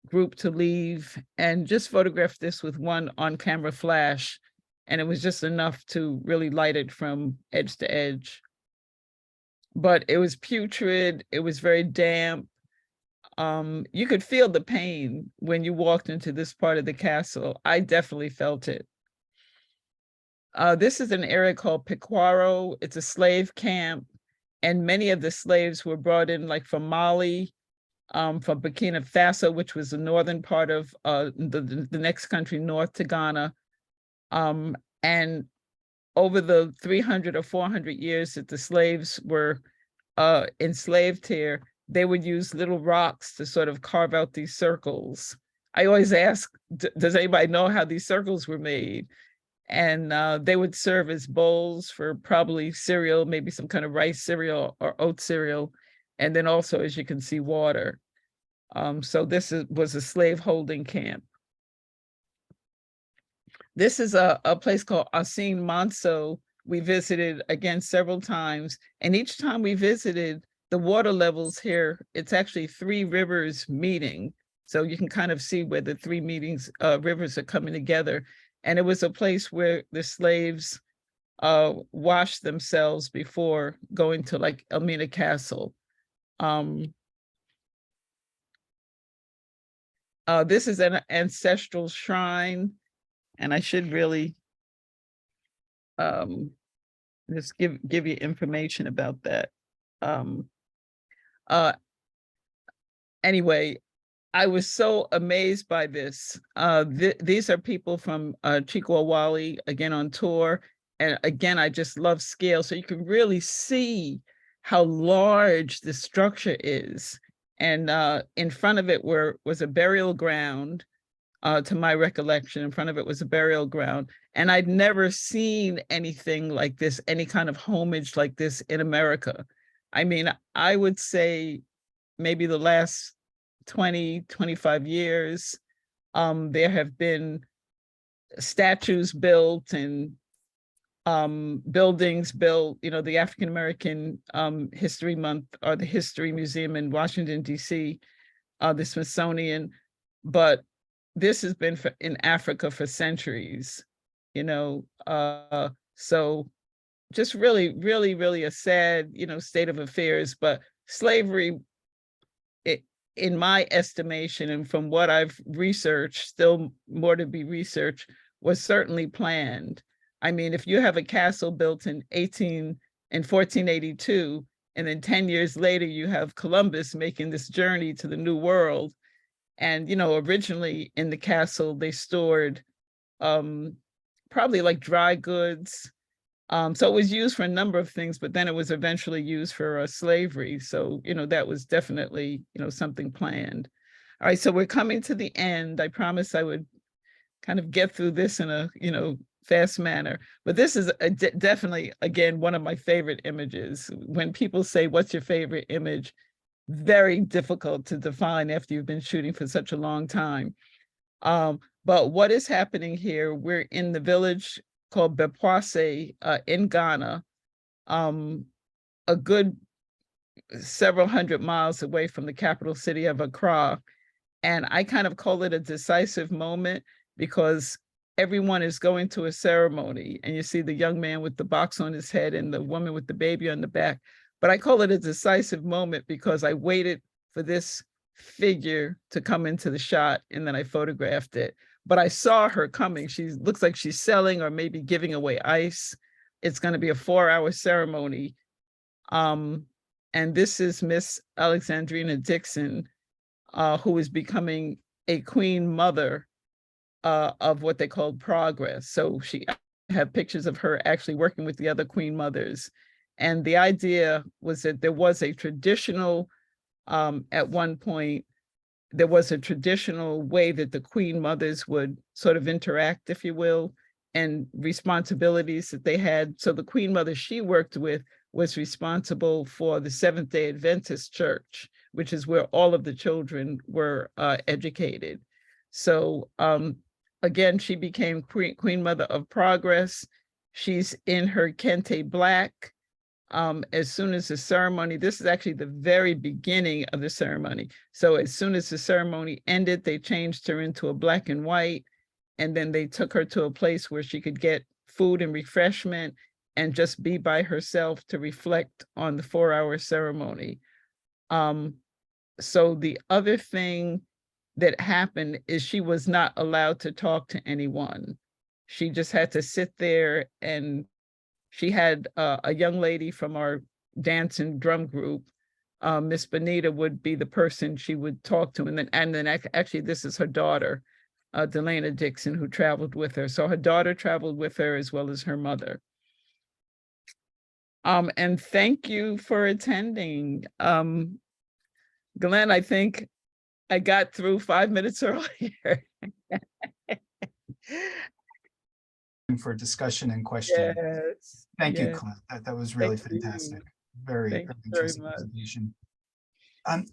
group to leave and just photographed this with one on-camera flash, and it was just enough to really light it from edge to edge. But it was putrid, it was very damp. You could feel the pain when you walked into this part of the castle. I definitely felt it. This is an area called Pequaro. It's a slave camp, and many of the slaves were brought in like from Mali, from Burkina Faso, which was the northern part of the next country north to Ghana. And over the 300 or 400 years that the slaves were enslaved here, they would use little rocks to sort of carve out these circles. I always ask, does anybody know how these circles were made? And they would serve as bowls for probably cereal, maybe some kind of rice cereal or oat cereal. And then also, as you can see, water. So this was a slave holding camp. This is a place called Asin Manso. We visited again several times. And each time we visited, the water levels here, it's actually 3 rivers meeting. So you can kind of see where the 3 rivers are coming together. And it was a place where the slaves washed themselves before going to like Elmina Castle. This is an ancestral shrine, and I should really just give you information about that. Anyway, I was so amazed by this. These are people from Chikwawali, again on tour. And again, I just love scale. So you can really see how large the structure is. And in front of it was a burial ground, to my recollection. In front of it was a burial ground. And I'd never seen anything like this, any kind of homage like this in America. I mean, I would say maybe the last 20, 25 years, there have been statues built and buildings built, you know, the African American History Month or the History Museum in Washington, D.C., the Smithsonian, but this has been in Africa for centuries, you know, so just really, really, really a sad, you know, state of affairs. But slavery, in my estimation, and from what I've researched, still more to be researched, was certainly planned. I mean, if you have a castle built in 1482, and then 10 years later, you have Columbus making this journey to the New World. And, you know, originally in the castle, they stored probably like dry goods. So it was used for a number of things, but then it was eventually used for slavery. So, that was definitely, something planned. All right, so we're coming to the end. I promised I would kind of get through this in a, fast manner. But this is definitely, again, one of my favorite images. When people say, what's your favorite image? Very difficult to define after you've been shooting for such a long time. But what is happening here, we're in the village called Bepoise in Ghana, a good several hundred miles away from the capital city of Accra. And I kind of call it a decisive moment because everyone is going to a ceremony and you see the young man with the box on his head and the woman with the baby on the back. But I call it a decisive moment because I waited for this figure to come into the shot and then I photographed it. But I saw her coming. She looks like she's selling or maybe giving away ice. It's going to be a 4-hour ceremony. And this is Miss Alexandrina Dixon, who is becoming a queen mother of what they call progress. So I have pictures of her actually working with the other queen mothers. And the idea was that there was a traditional, at one point, there was a traditional way that the queen mothers would sort of interact, if you will, and responsibilities that they had. So the queen mother she worked with was responsible for the Seventh-day Adventist Church, which is where all of the children were educated. So again, she became Queen Mother of Progress. She's in her kente black. As soon as the ceremony, this is actually the very beginning of the ceremony. So as soon as the ceremony ended, they changed her into a black and white, and then they took her to a place where she could get food and refreshment and just be by herself to reflect on the 4-hour ceremony. So the other thing that happened is she was not allowed to talk to anyone. She just had to sit there, and she had a young lady from our dance and drum group, Miss Benita would be the person she would talk to. And then actually this is her daughter, Delana Dixon, who traveled with her. So her daughter traveled with her as well as her mother. And thank you for attending. Glenn, I think I got through 5 minutes earlier. For discussion and questions. Yes. Thank you, yes. Collette. That was really Thank you. fantastic. Very, Thank very you very interesting much. presentation.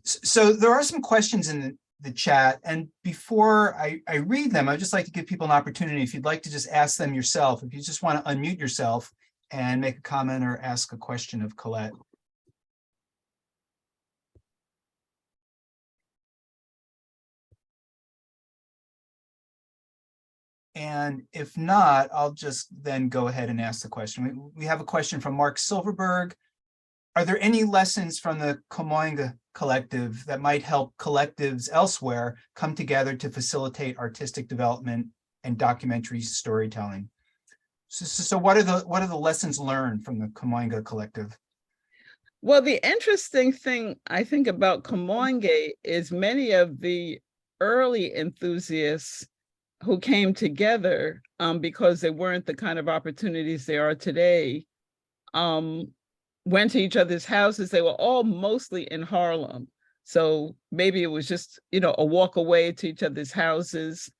So there are some questions in the chat, and before I read them, I'd just like to give people an opportunity. If you'd like to just ask them yourself, if you just want to unmute yourself and make a comment or ask a question of Collette. And if not, I'll just then go ahead and ask the question. We have a question from Mark Silverberg. Are there any lessons from the Kamoinga Collective that might help collectives elsewhere come together to facilitate artistic development and documentary storytelling? So what are the lessons learned from the Kamoinga Collective? Well, the interesting thing I think about Kamoinga is many of the early enthusiasts who came together because there weren't the kind of opportunities there are today, went to each other's houses. They were all mostly in Harlem. So maybe it was just, a walk away to each other's houses.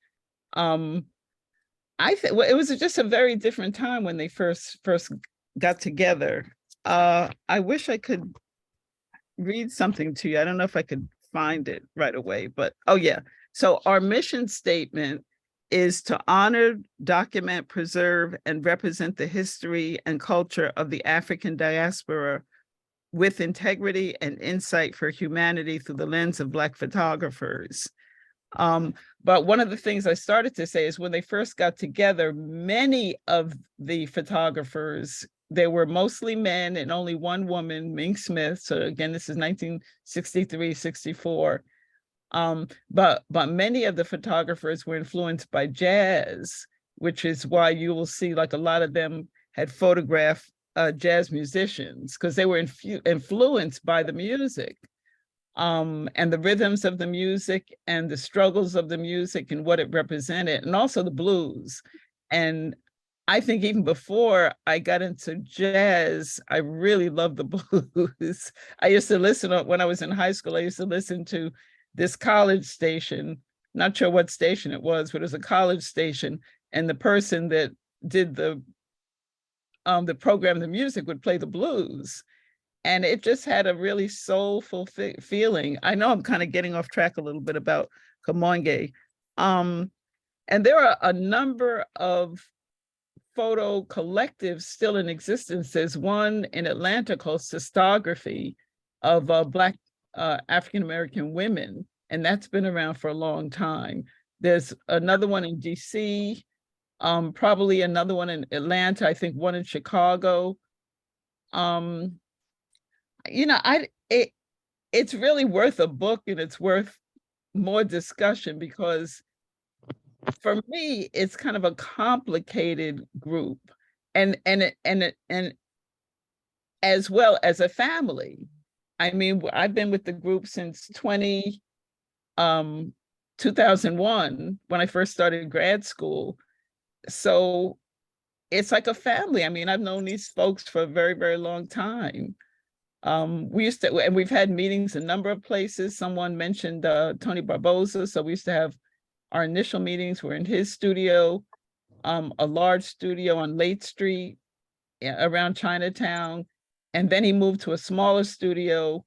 I think it was just a very different time when they first got together. I wish I could read something to you. I don't know if I could find it right away, but oh yeah. So our mission statement is to honor, document, preserve, and represent the history and culture of the African diaspora with integrity and insight for humanity through the lens of Black photographers. But one of the things I started to say is when they first got together, many of the photographers, they were mostly men and only one woman, Ming Smith. So again, this is 1963, 64. But many of the photographers were influenced by jazz, which is why you will see like a lot of them had photographed jazz musicians because they were influenced by the music and the rhythms of the music and the struggles of the music and what it represented, and also the blues. And I think even before I got into jazz, I really loved the blues. I used to listen when I was in high school. I used to listen to this college station. Not sure what station it was, but it was a college station, and the person that did the program, the music, would play the blues, and it just had a really soulful feeling. I know I'm kind of getting off track a little bit about Kamonge, and there are a number of photo collectives still in existence. There's one in Atlanta called Sistography of Black African-American women, and that's been around for a long time. There's another one in DC, probably another one in Atlanta, I think one in Chicago. You know, it's really worth a book, and it's worth more discussion, because for me, it's kind of a complicated group, and as well as a family. I mean, I've been with the group since 2001, when I first started grad school. So it's like a family. I mean, I've known these folks for a very, very long time. We used to, and we've had meetings in a number of places. Someone mentioned Tony Barboza. So we used to have our initial meetings were in his studio, a large studio on Lake Street around Chinatown. And then he moved to a smaller studio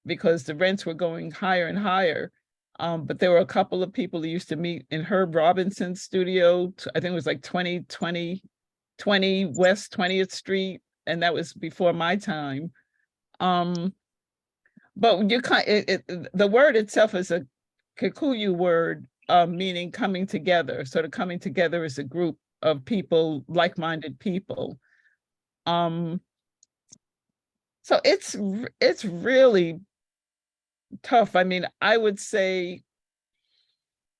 because the rents were going higher and higher. But there were a couple of people who used to meet in Herb Robinson's studio. I think it was like 20 West 20th Street. And that was before my time. But you the word itself is a Kikuyu word, meaning coming together, sort of coming together as a group of people, like-minded people. So it's really tough. I mean, I would say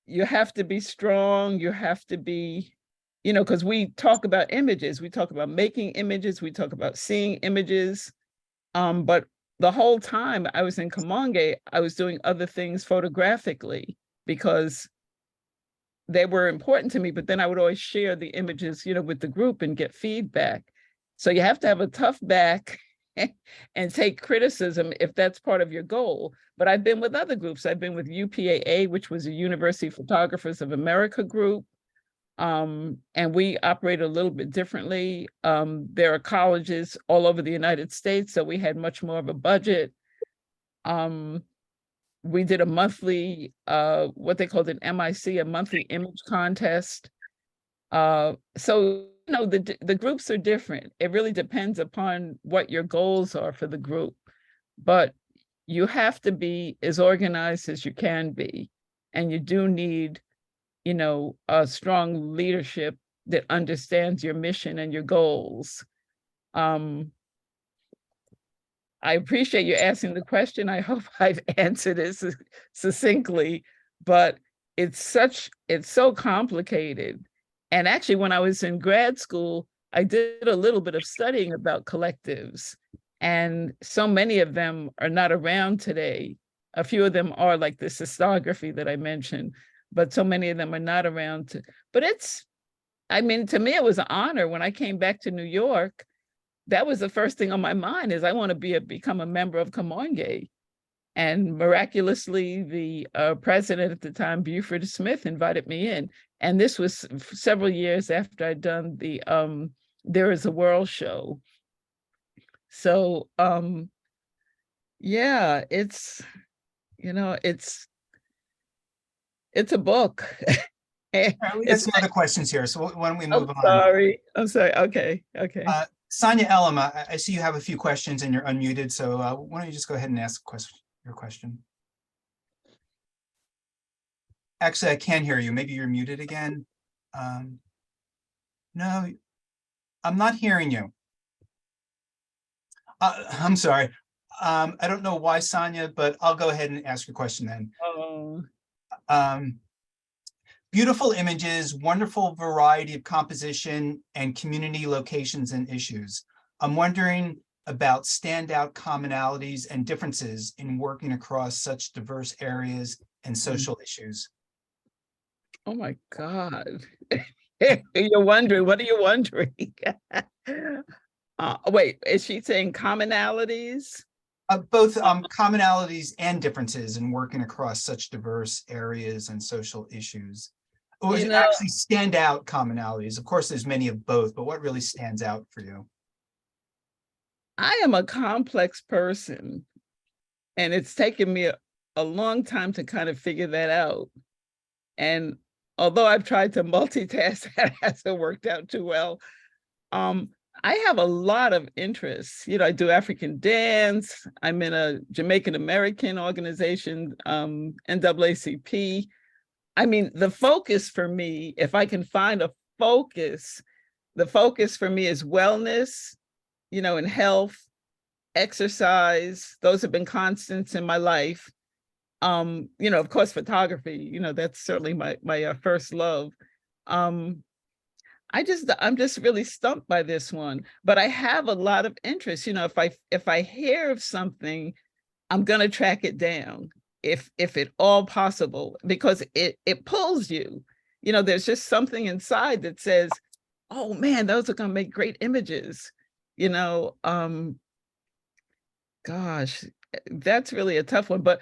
you have to be strong, you have to be, you know, because we talk about images, we talk about making images, we talk about seeing images, but the whole time I was in Kamonge, I was doing other things photographically because they were important to me, but then I would always share the images, you know, with the group and get feedback. So you have to have a tough back and take criticism if that's part of your goal. But I've been with other groups. I've been with UPAA, which was a University Photographers of America group. And we operate a little bit differently. There are colleges all over the United States, so we had much more of a budget. We did a monthly, what they called an MIC, a monthly image contest. So, you know, the groups are different. It really depends upon what your goals are for the group. But you have to be as organized as you can be. And you do need, you know, a strong leadership that understands your mission and your goals. I appreciate you asking the question. I hope I've answered it succinctly, but it's so complicated. And actually, when I was in grad school, I did a little bit of studying about collectives, and so many of them are not around today. A few of them are, like the Sistography that I mentioned, but so many of them are not around. But I mean, to me, it was an honor when I came back to New York. That was the first thing on my mind, is I want to become a member of Kamonge. And miraculously, the president at the time, Buford Smith, invited me in. And this was several years after I'd done the There Is a World show. So yeah, it's, you know, it's a book. We got some other questions here, so why don't we move on? I'm sorry. Okay. Sonia Elam, I see you have a few questions and you're unmuted, so why don't you just go ahead and ask your question? Actually, I can't hear you. Maybe you're muted again. No, I'm not hearing you. I'm sorry. I don't know why, Sonia, but I'll go ahead and ask your question then. Beautiful images, wonderful variety of composition and community locations and issues. I'm wondering about standout commonalities and differences in working across such diverse areas and social issues. Oh my God. You're wondering, what are you wondering? Wait, is she saying commonalities? Both commonalities and differences in working across such diverse areas and social issues. Or You know, actually standout commonalities. Of course, there's many of both, but what really stands out for you? I am a complex person, and it's taken me a long time to kind of figure that out. And although I've tried to multitask, that hasn't worked out too well. I have a lot of interests. You know, I do African dance. I'm in a Jamaican American organization, NAACP. I mean, the focus for me, if I can find a focus, the focus for me is wellness, you know, and health, exercise. Those have been constants in my life. You know, of course, photography, you know, that's certainly my first love. I'm just really stumped by this one, but I have a lot of interest. You know, if I hear of something, I'm gonna track it down if at all possible, because it pulls you. You know, there's just something inside that says, oh man, those are gonna make great images. You know, gosh, that's really a tough one. But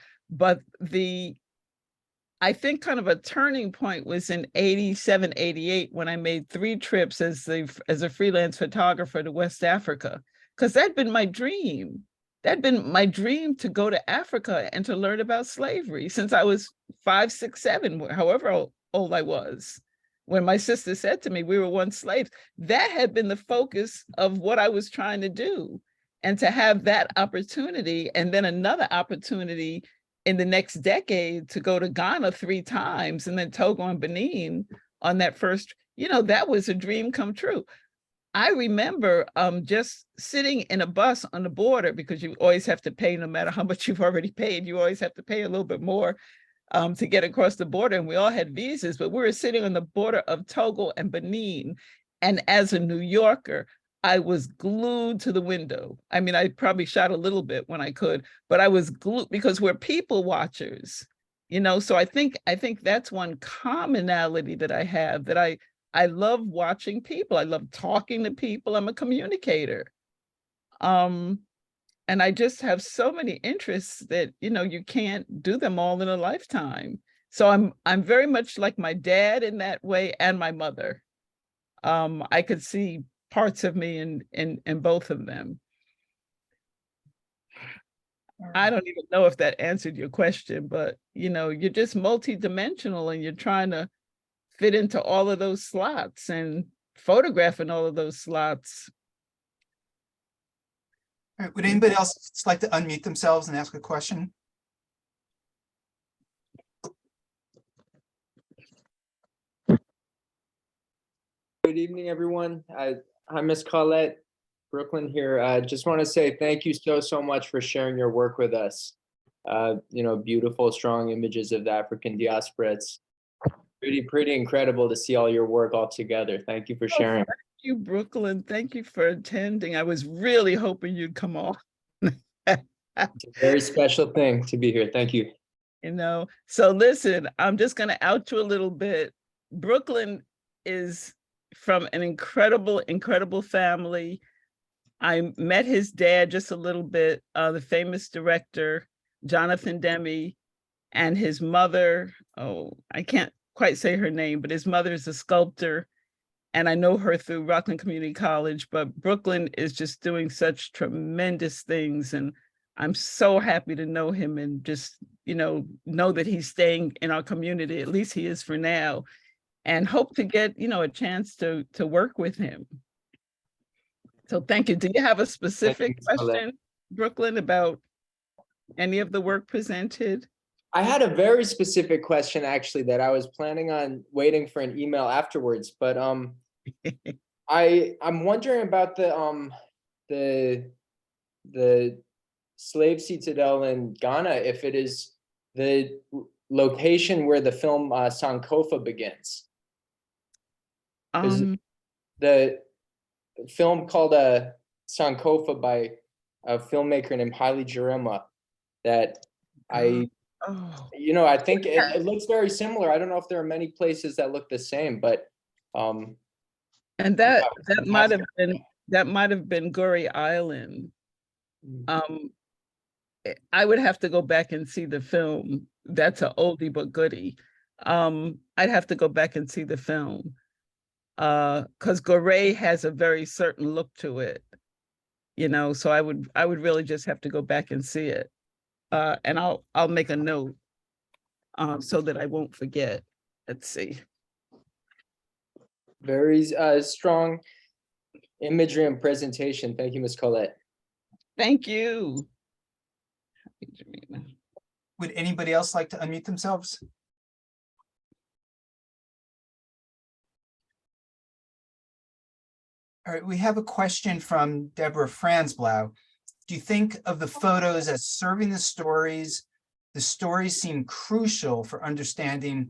I think kind of a turning point was in 87, 88, when I made 3 trips as a freelance photographer to West Africa, because that'd been my dream. That'd been my dream, to go to Africa and to learn about slavery since I was 5, 6, 7, however old I was. When my sister said to me, we were once slaves, that had been the focus of what I was trying to do. And to have that opportunity, and then another opportunity in the next decade to go to Ghana 3 times, and then Togo and Benin on that first, you know, that was a dream come true. I remember just sitting in a bus on the border, because you always have to pay, no matter how much you've already paid, you always have to pay a little bit more to get across the border. And we all had visas, but we were sitting on the border of Togo and Benin. And as a New Yorker, I was glued to the window. I mean, I probably shot a little bit when I could, but I was glued, because we're people watchers, you know? So I think that's one commonality that I have, that I love watching people. I love talking to people. I'm a communicator. And I just have so many interests that, you know, you can't do them all in a lifetime. So I'm very much like my dad in that way, and my mother. I could see parts of me in both of them. I don't even know if that answered your question, but you know, you're just multidimensional, and you're trying to fit into all of those slots and photographing all of those slots. All right, would anybody else like to unmute themselves and ask a question? Good evening, everyone. I'm Miss Collette, Brooklyn here. Just want to say thank you so much for sharing your work with us. You know, beautiful, strong images of the African diaspora. It's pretty incredible to see all your work all together. Thank you for sharing. Thank you, Brooklyn. Thank you for attending. I was really hoping you'd come on. It's a very special thing to be here. Thank you. You know, so listen, I'm just going to out you a little bit. Brooklyn is from an incredible family. I met his dad just a little bit, the famous director, Jonathan Demme, and his mother, oh, I can't quite say her name, but his mother is a sculptor. And I know her through Rockland Community College, but Brooklyn is just doing such tremendous things. And I'm so happy to know him, and just, you know that he's staying in our community, at least he is for now, and hope to get, you know, a chance to work with him. So thank you. Do you have a specific question, Brooklyn, about any of the work presented? I had a very specific question, actually, that I was planning on waiting for an email afterwards, but I'm wondering about the slave citadel in Ghana, if it is the location where the film Sankofa begins. The film called Sankofa by a filmmaker named Haile Jerema, that you know, I think it looks very similar. I don't know if there are many places that look the same, but And that might have been Goree Island. I would have to go back and see the film. That's an oldie but goodie. I'd have to go back and see the film. Because Goree has a very certain look to it, you know, so I would really just have to go back and see it. And I'll make a note so that I won't forget. Let's see. Very strong imagery and presentation. Thank you, Ms. Collette. Thank you. Would anybody else like to unmute themselves? All right, we have a question from Deborah Franzblau. Do you think of the photos as serving the stories? The stories seem crucial for understanding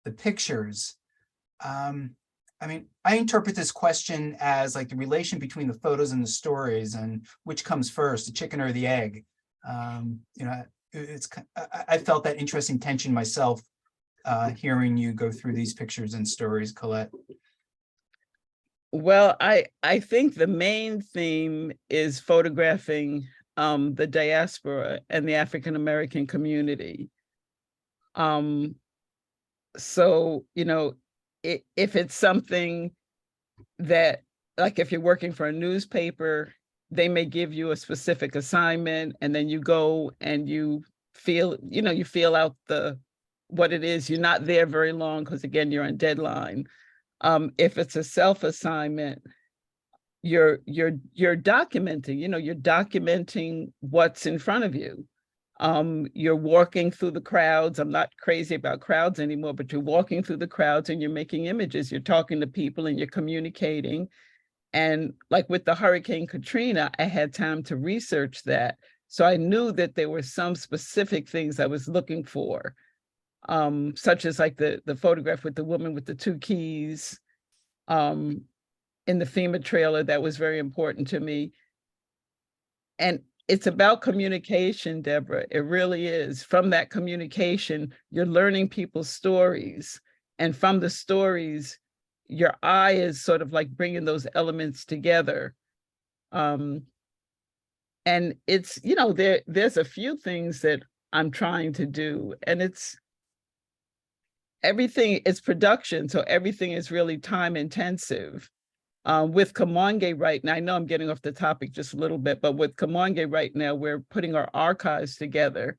the pictures. I mean, I interpret this question as like the relation between the photos and the stories and which comes first, the chicken or the egg. You know, I felt that interesting tension myself, hearing you go through these pictures and stories, Collette. Well, I think the main theme is photographing the diaspora and the African American community. So, you know, if it's something that, like if you're working for a newspaper, they may give you a specific assignment and then you go and you feel, you know, you feel out what it is. You're not there very long because again, you're on deadline. If it's a self-assignment, you're documenting, you know, you're documenting what's in front of you. You're walking through the crowds. I'm not crazy about crowds anymore, but you're walking through the crowds and you're making images. You're talking to people and you're communicating. And like with the Hurricane Katrina, I had time to research that. So I knew that there were some specific things I was looking for, such as like the photograph with the woman with the 2 keys in the FEMA trailer. That was very important to me. And it's about communication, Deborah. It really is. From that communication, you're learning people's stories. And from the stories, your eye is sort of like bringing those elements together. And it's, you know, there's a few things that I'm trying to do, and it's production. So everything is really time intensive. With Kamonge right now, I know I'm getting off the topic just a little bit, but with Kamonge right now, we're putting our archives together.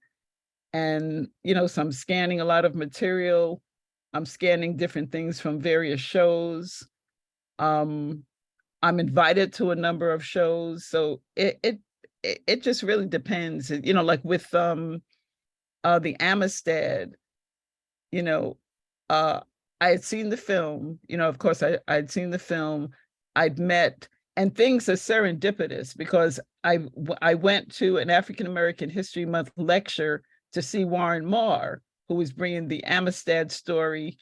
And, you know, so I'm scanning a lot of material. I'm scanning different things from various shows. I'm invited to a number of shows. So it just really depends, you know, like with the Amistad, you know, I had seen the film, you know, of course I'd seen the film. I'd met, and things are serendipitous because I went to an African American History Month lecture to see Warren Marr, who was bringing the Amistad story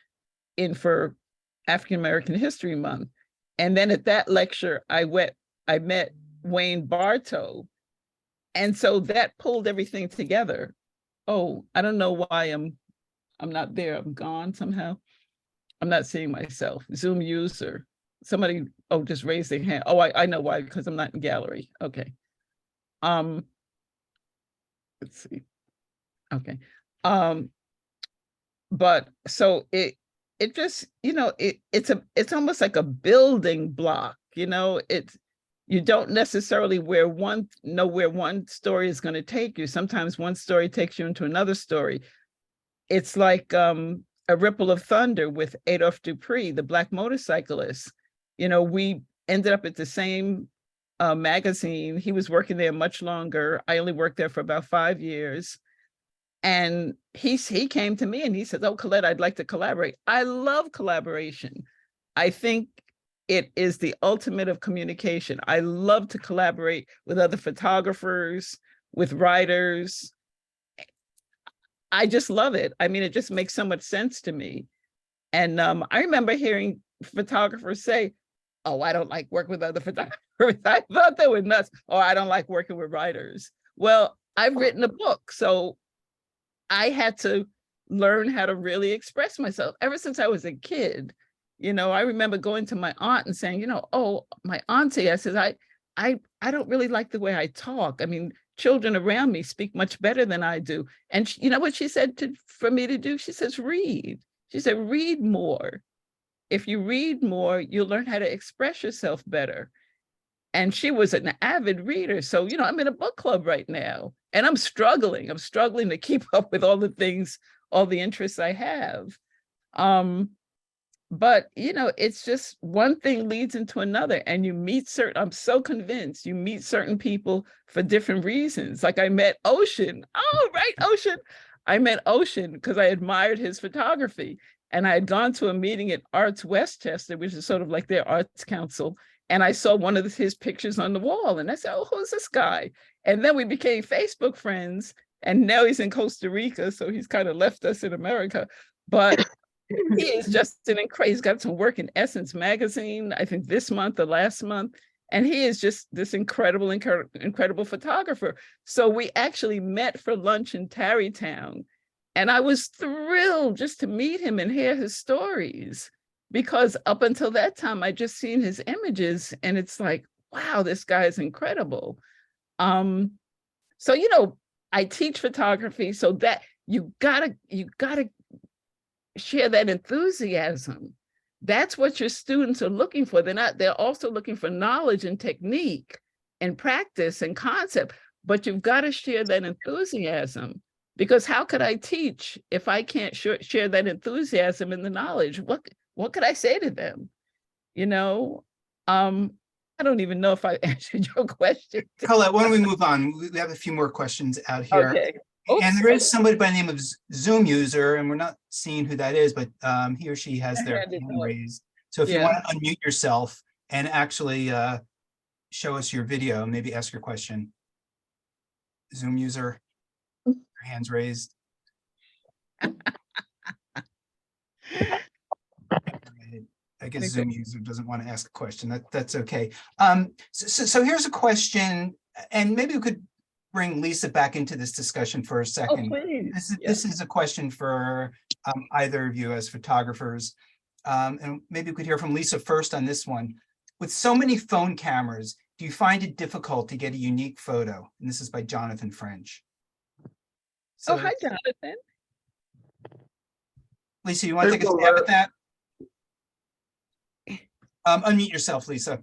in for African American History Month. And then at that lecture, I met Wayne Bartow. And so that pulled everything together. Oh, I don't know why I'm not there. I'm gone somehow. I'm not seeing myself. Zoom user. Somebody, just raise their hand. Oh, I know why, because I'm not in gallery. Okay. Let's see. Okay. But so it just, you know, it's almost like a building block, you know, you don't necessarily know where one story is going to take you. Sometimes one story takes you into another story. It's like a ripple of thunder with Adolphe Dupree, the Black motorcyclist. You know, we ended up at the same magazine. He was working there much longer. I only worked there for about 5 years. And he came to me and he said, "Oh, Collette, I'd like to collaborate." I love collaboration. I think it is the ultimate of communication. I love to collaborate with other photographers, with writers. I just love it. I mean, it just makes so much sense to me. And I remember hearing photographers say, "Oh, I don't like working with other photographers." I thought they were nuts. "Oh, I don't like working with writers." Well, I've written a book, so I had to learn how to really express myself. Ever since I was a kid, You know, I remember going to my aunt and saying, you know, oh, my auntie, I said, I don't really like the way I talk. I mean, children around me speak much better than I do. And you know what she said for me to do? She says, read. She said, read more. If you read more, you'll learn how to express yourself better. And she was an avid reader. So, you know, I'm in a book club right now and I'm struggling. I'm struggling to keep up with all the things, all the interests I have. But, you know, it's just one thing leads into another, and you meet I'm so convinced you meet certain people for different reasons. Like I met Ocean. Oh, right, Ocean. I met Ocean because I admired his photography. And I had gone to a meeting at Arts Westchester, which is sort of like their arts council. And I saw one of his pictures on the wall. And I said, oh, who's this guy? And then we became Facebook friends. And now he's in Costa Rica. So he's kind of left us in America. But he is just he's got some work in Essence magazine, I think this month or last month. And he is just this incredible photographer. So we actually met for lunch in Tarrytown. And I was thrilled just to meet him and hear his stories, because up until that time, I just seen his images and it's like, wow, this guy is incredible. So, you know, I teach photography, so that you gotta share that enthusiasm. That's what your students are looking for. They're also looking for knowledge and technique and practice and concept, but you've got to share that enthusiasm, because how could I teach if I can't share that enthusiasm and the knowledge? What could I say to them? You know, I don't even know if I answered your question. Collette, why don't we move on? We have a few more questions out here. Okay. And there is somebody by the name of Zoom user, and we're not seeing who that is, but he or she has their hand raised. So if you want to unmute yourself and actually show us your video, maybe ask your question. Zoom user, your hands raised. I guess Zoom user doesn't want to ask a question. That's okay. So here's a question, and maybe we could bring Lisa back into this discussion for a second. Oh, please. This is a question for either of you as photographers. And maybe we could hear from Lisa first on this one. With so many phone cameras, do you find it difficult to get a unique photo? And this is by Jonathan French. So, Oh, hi, Jonathan. Lisa, you want to take a stab at that? Unmute yourself, Lisa.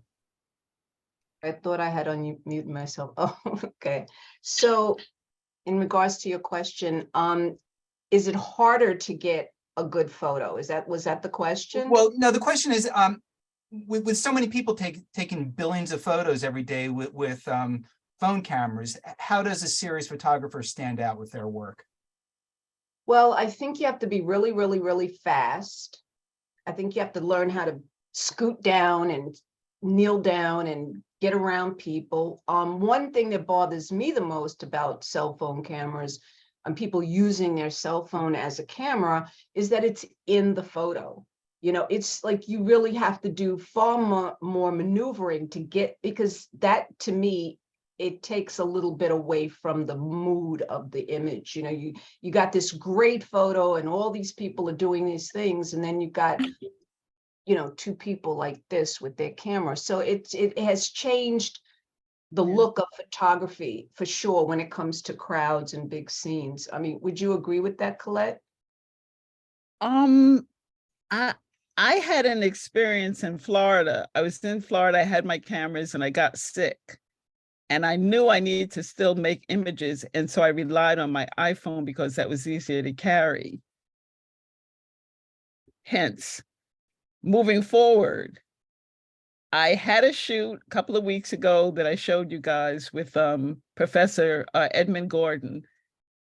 I thought I had unmuted myself. Oh, okay. So in regards to your question, is it harder to get a good photo? Was that the question? Well, no, the question is, with so many people taking billions of photos every day with phone cameras, how does a serious photographer stand out with their work? Well, I think you have to be really, really, really fast. I think you have to learn how to scoot down and kneel down and get around people. One thing that bothers me the most about cell phone cameras and people using their cell phone as a camera is that it's in the photo. You know, it's like you really have to do far more maneuvering to get, because that, to me, it takes a little bit away from the mood of the image. You know, you got this great photo and all these people are doing these things, and then you got, you know, two people like this with their camera. So it has changed the look of photography for sure when it comes to crowds and big scenes. I mean, would you agree with that, Collette? I had an experience in Florida. I was in Florida, I had my cameras and I got sick. And I knew I needed to still make images. And so I relied on my iPhone because that was easier to carry. Hence, moving forward, I had a shoot a couple of weeks ago that I showed you guys with Professor Edmund Gordon.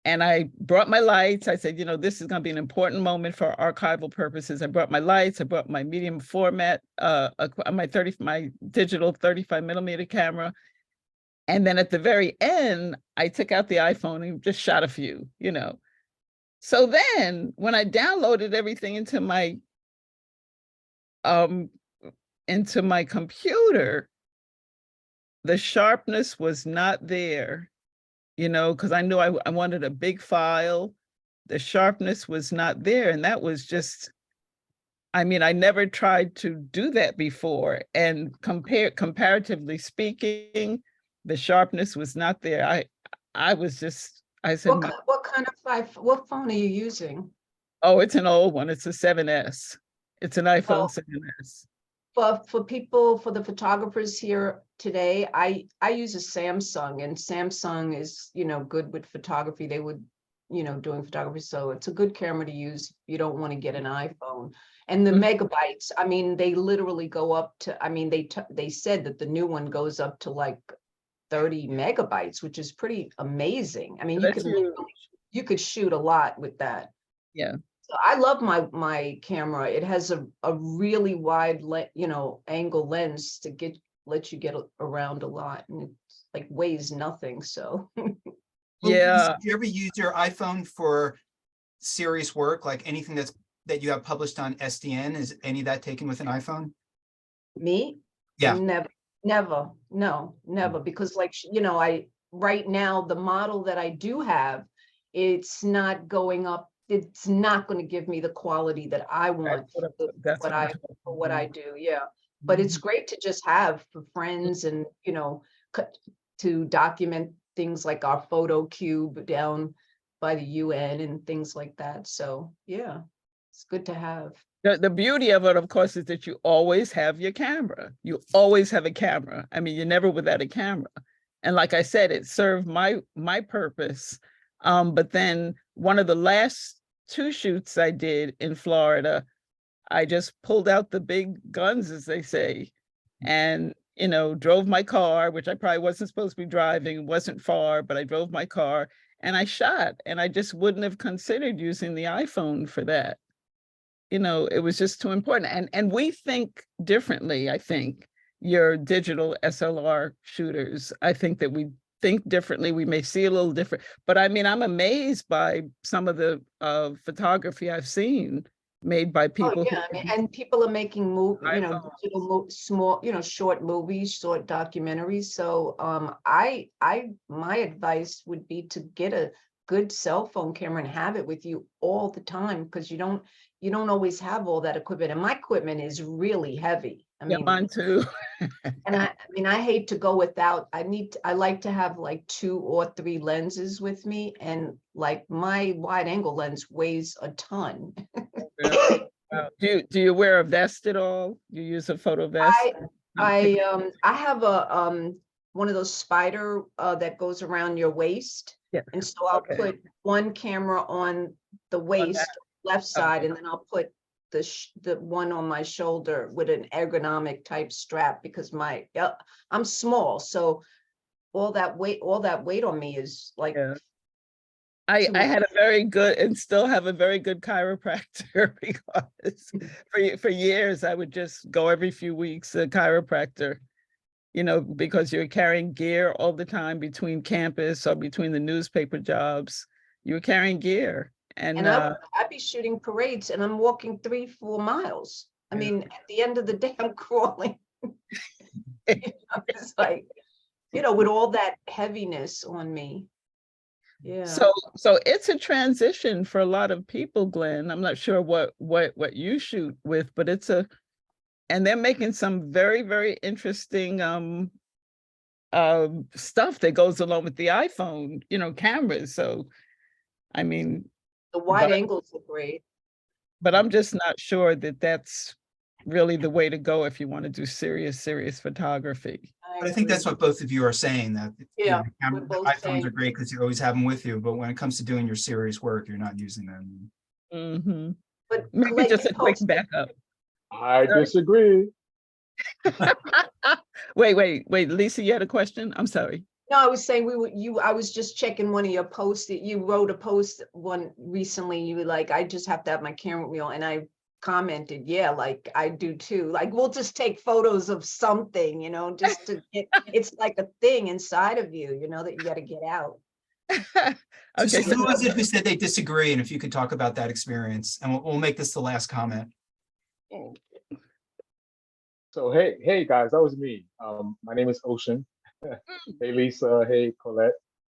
And I brought my lights. I said, you know, this is going to be an important moment for archival purposes. I brought my lights. I brought my medium format, my digital 35mm camera. And then at the very end, I took out the iPhone and just shot a few, you know. So then when I downloaded everything into my computer, the sharpness was not there, you know, because I knew I wanted a big file. The sharpness was not there. And that was just I mean, I never tried to do that before, and comparatively speaking, the sharpness was not there. I said, What kind of what phone are you using? oh, it's an old one. It's a 7S. It's an iPhone Oh. 7S. For people, for the photographers here today, I use a Samsung, and Samsung is, good with photography. They would, doing photography. So it's a good camera to use. You don't want to get an iPhone. And the megabytes, I mean, they literally go up to, I mean, they said that the new one goes up to like 30 megabytes, which is pretty amazing. I mean, That's you could shoot a lot with that. yeah. So I love my camera. It has a really wide angle lens to let you get around a lot, and it like weighs nothing. So Well, Yeah. do you ever use your iPhone for serious work, like anything that you have published on SDN? Is any of that taken with an iPhone? me, Yeah. never, no, never, because right now the model that I do have, it's not going up. It's not going to give me the quality that I want That's for what I do. Yeah. But Mm-hmm. it's great to just have for friends and, to document things like our photo cube down by the UN and things like that. So yeah, it's good to have. The beauty of it, of course, is that you always have your camera. You always have a camera. I mean, you're never without a camera. And like I said, it served my purpose. But then one of the last 2 shoots I did in Florida, I just pulled out the big guns, as they say, and drove my car, which I probably wasn't supposed to be driving. It wasn't far, but I drove my car and I shot. And I just wouldn't have considered using the iPhone for that. It was just too important. And we think differently, I think, your digital SLR shooters. I think that we think differently. We may see a little different, but I mean, I'm amazed by some of the photography I've seen made by people. Oh, yeah, I mean, and people are making iPhones. digital small, short movies, short documentaries. So my advice would be to get a good cell phone camera and have it with you all the time, because you don't always have all that equipment. And my equipment is really heavy. I Yeah, mean, mine too. and I mean, I hate to go without. I like to have like 2 or 3 lenses with me, and like my wide angle lens weighs a ton. Do you wear a vest at all? You use a photo vest? I have a one of those spider that goes around your waist. Yeah. And so I'll Okay. put one camera on the waist, left side, and then I'll put the one on my shoulder with an ergonomic type strap, because I'm small. So all that weight on me is like, Yeah. I had a very good, and still have a very good chiropractor, because for years I would just go every few weeks to a chiropractor, because you're carrying gear all the time between campus or between the newspaper jobs. You were carrying gear. And I'd be shooting parades and I'm walking 3-4 miles. I mean, at the end of the day, I'm crawling. It's like, with all that heaviness on me. Yeah. So it's a transition for a lot of people, Glenn. I'm not sure what you shoot with, but and they're making some very, very interesting stuff that goes along with the iPhone, cameras. So, I mean, The wide angles are great. but I'm just not sure that that's really the way to go if you want to do serious photography. But I think that's what both of you are saying, that Yeah, the we're both iPhones saying- are great because you always have them with you, but when it comes to doing your serious work, you're not using them. Mm-hmm. But Maybe Collette, just you a quick posted- backup. I disagree. Wait, Lisa, you had a question? I'm sorry. No, I was saying I was just checking one of your posts that you wrote a post one recently. You were like, I just have to have my camera wheel. And I commented, yeah, like I do too. Like, we'll just take photos of something, just to get, it's like a thing inside of you, that you got to get out. So who was it who said they disagree? And if you could talk about that experience, and we'll make this the last comment. So hey guys, that was me. My name is Ocean. Hey Lisa, hey Collette.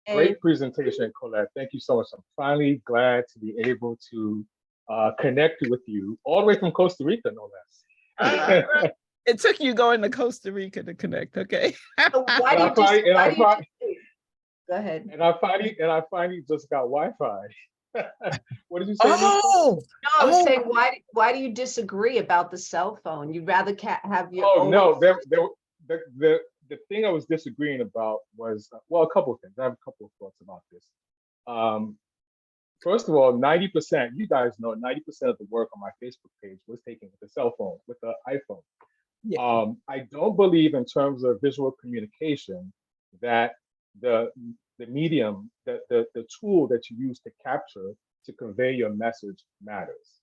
Hey. Great presentation, Collette. Thank you so much. I'm finally glad to be able to connect with you all the way from Costa Rica, no less. It took you going to Costa Rica to connect, okay? So why And do I you finally, go ahead. and I finally just got Wi-Fi. What did you say, Lisa? Oh, No, I was Oh. saying, why do you disagree about the cell phone? You'd rather have your Oh own. no, the thing I was disagreeing about was, well, a couple of things. I have a couple of thoughts about this. First of all, 90%, you guys know 90% of the work on my Facebook page was taken with a cell phone, with the iPhone. yeah. I don't believe in terms of visual communication that the medium, the tool that you use to capture, to convey your message matters.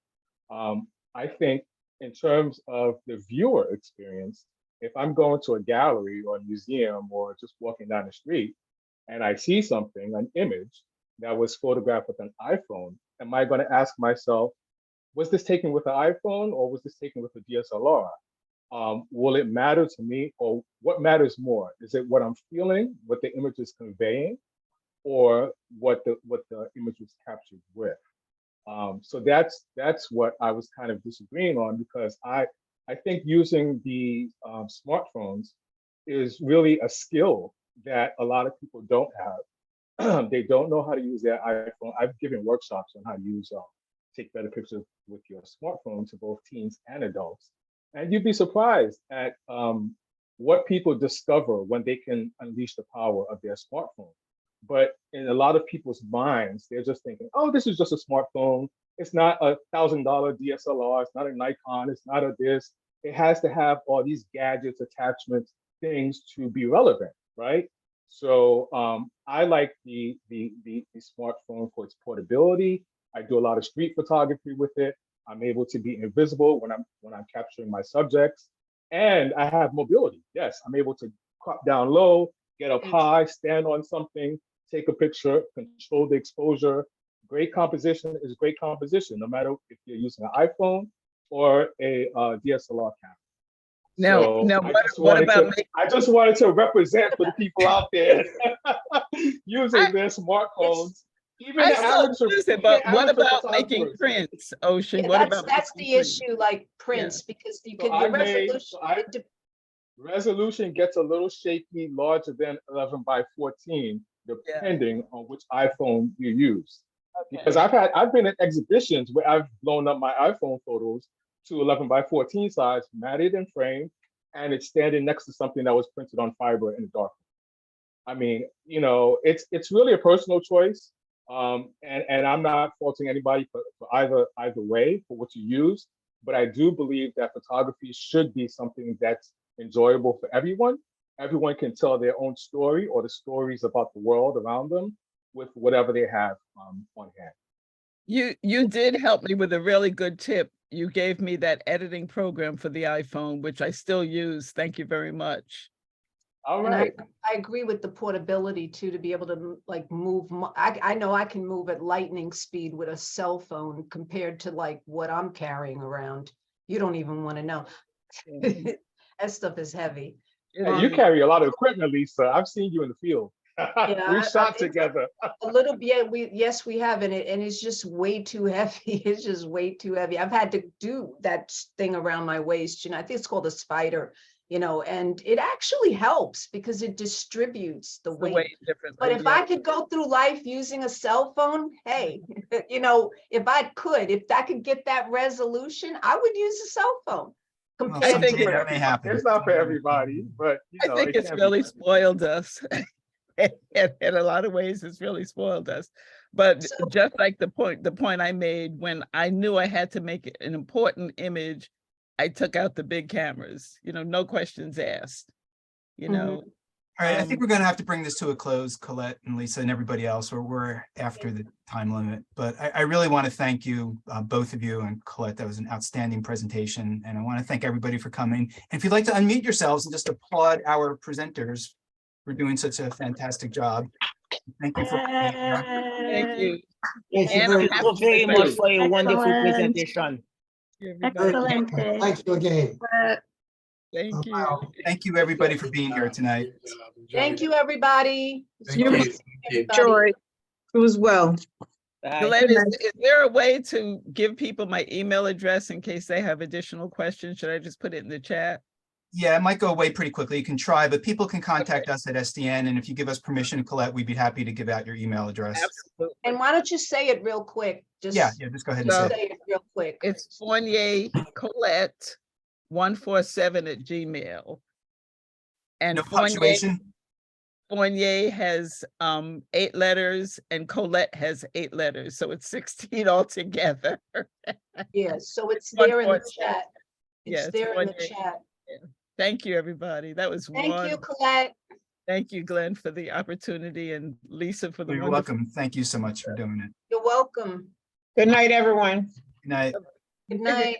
I think in terms of the viewer experience, if I'm going to a gallery or a museum or just walking down the street and I see something, an image that was photographed with an iPhone, am I going to ask myself, was this taken with an iPhone or was this taken with a DSLR? Will it matter to me, or what matters more? Is it what I'm feeling, what the image is conveying, or what the image was captured with? So that's what I was kind of disagreeing on, because I think using the smartphones is really a skill that a lot of people don't have. They don't know how to use their iPhone. I've given workshops on how to use take better pictures with your smartphone to both teens and adults. And you'd be surprised at what people discover when they can unleash the power of their smartphone. But in a lot of people's minds, they're just thinking, oh, this is just a smartphone. It's not a $1,000 DSLR. It's not a Nikon. It's not a this. It has to have all these gadgets, attachments, things to be relevant, right? So I like the smartphone for its portability. I do a lot of street photography with it. I'm able to be invisible when I'm capturing my subjects, and I have mobility. Yes, I'm able to crop down low, get up high, stand on something, take a picture, control the exposure. Great composition is great composition, no matter if you're using an iPhone or a DSLR camera. Now, So now I just wanted to represent for the people out there using their smartphones. Even I the still amateur, use it, even but what amateur about making photographers. prints, Ocean? Yeah, What that's about the making prints? issue, like prints, because you So can, your resolution. resolution gets a little shaky, larger than 11 by 14, depending on which iPhone you use. Okay. Because I've been at exhibitions where I've blown up my iPhone photos to 11 by 14 size, matted and framed, and it's standing next to something that was printed on fiber in the dark. I mean, you know, it's really a personal choice. And I'm not faulting anybody for either way for what you use, but I do believe that photography should be something that's enjoyable for everyone. Everyone can tell their own story or the stories about the world around them with whatever they have on hand. You did help me with a really good tip. You gave me that editing program for the iPhone, which I still use. Thank you very much. All And right. I agree with the portability too, to be able to like move. I know I can move at lightning speed with a cell phone compared to like what I'm carrying around. You don't even want to know. That stuff is heavy. Hey, you carry a lot of equipment, Lisa. I've seen you in the field. We shot together. A little bit, yes, we have, and it's just way too heavy. It's just way too heavy. I've had to do that thing around my waist, you know, I think it's called a spider, you know, and it actually helps because it distributes the weight. Differently. But if I could go through life using a cell phone, hey, you know, if I could get that resolution, I would use a cell phone. I think that may happen. It's not for everybody, but you know, I think it's really spoiled us. In a lot of ways, it's really spoiled us. But just like the point I made, when I knew I had to make an important image, I took out the big cameras, you know, no questions asked, you know. All right, I think we're going to have to bring this to a close, Collette and Lisa and everybody else, or we're after the time limit. But I really want to thank you, both of you, and Collette. That was an outstanding presentation. And I want to thank everybody for coming. And if you'd like to unmute yourselves and just applaud our presenters for doing such a fantastic job. Thank you for being here. Thank you. Thank you very much for your wonderful presentation. Excellent. Thank you again. Thank you. Wow. Thank you, everybody, for being here tonight. Thank you, everybody. Thank you. Joy. It was well. Bye. Glenn, is there a way to give people my email address in case they have additional questions? Should I just put it in the chat? Yeah, it might go away pretty quickly. You can try, but people can contact us at SDN, and if you give us permission, Colette, we'd be happy to give out your email address. Absolutely. And why don't you say it real quick? Just Yeah, just go ahead and say So- it. say it real quick. It's Fournier Collette 147@gmail. And No Fournier, punctuation? Fournier has 8 letters and Collette has 8 letters, so it's 16 altogether. Yeah, so it's there in the 147. chat. Yeah, It's it's there in the Fournier. chat. Thank you, everybody. That was Thank you, wonderful. Colette. Thank you, Glenn, for the opportunity, and Lisa for the You're wonderful. welcome. Thank you so much for doing it. You're welcome. Good night, everyone. Good night. Good night.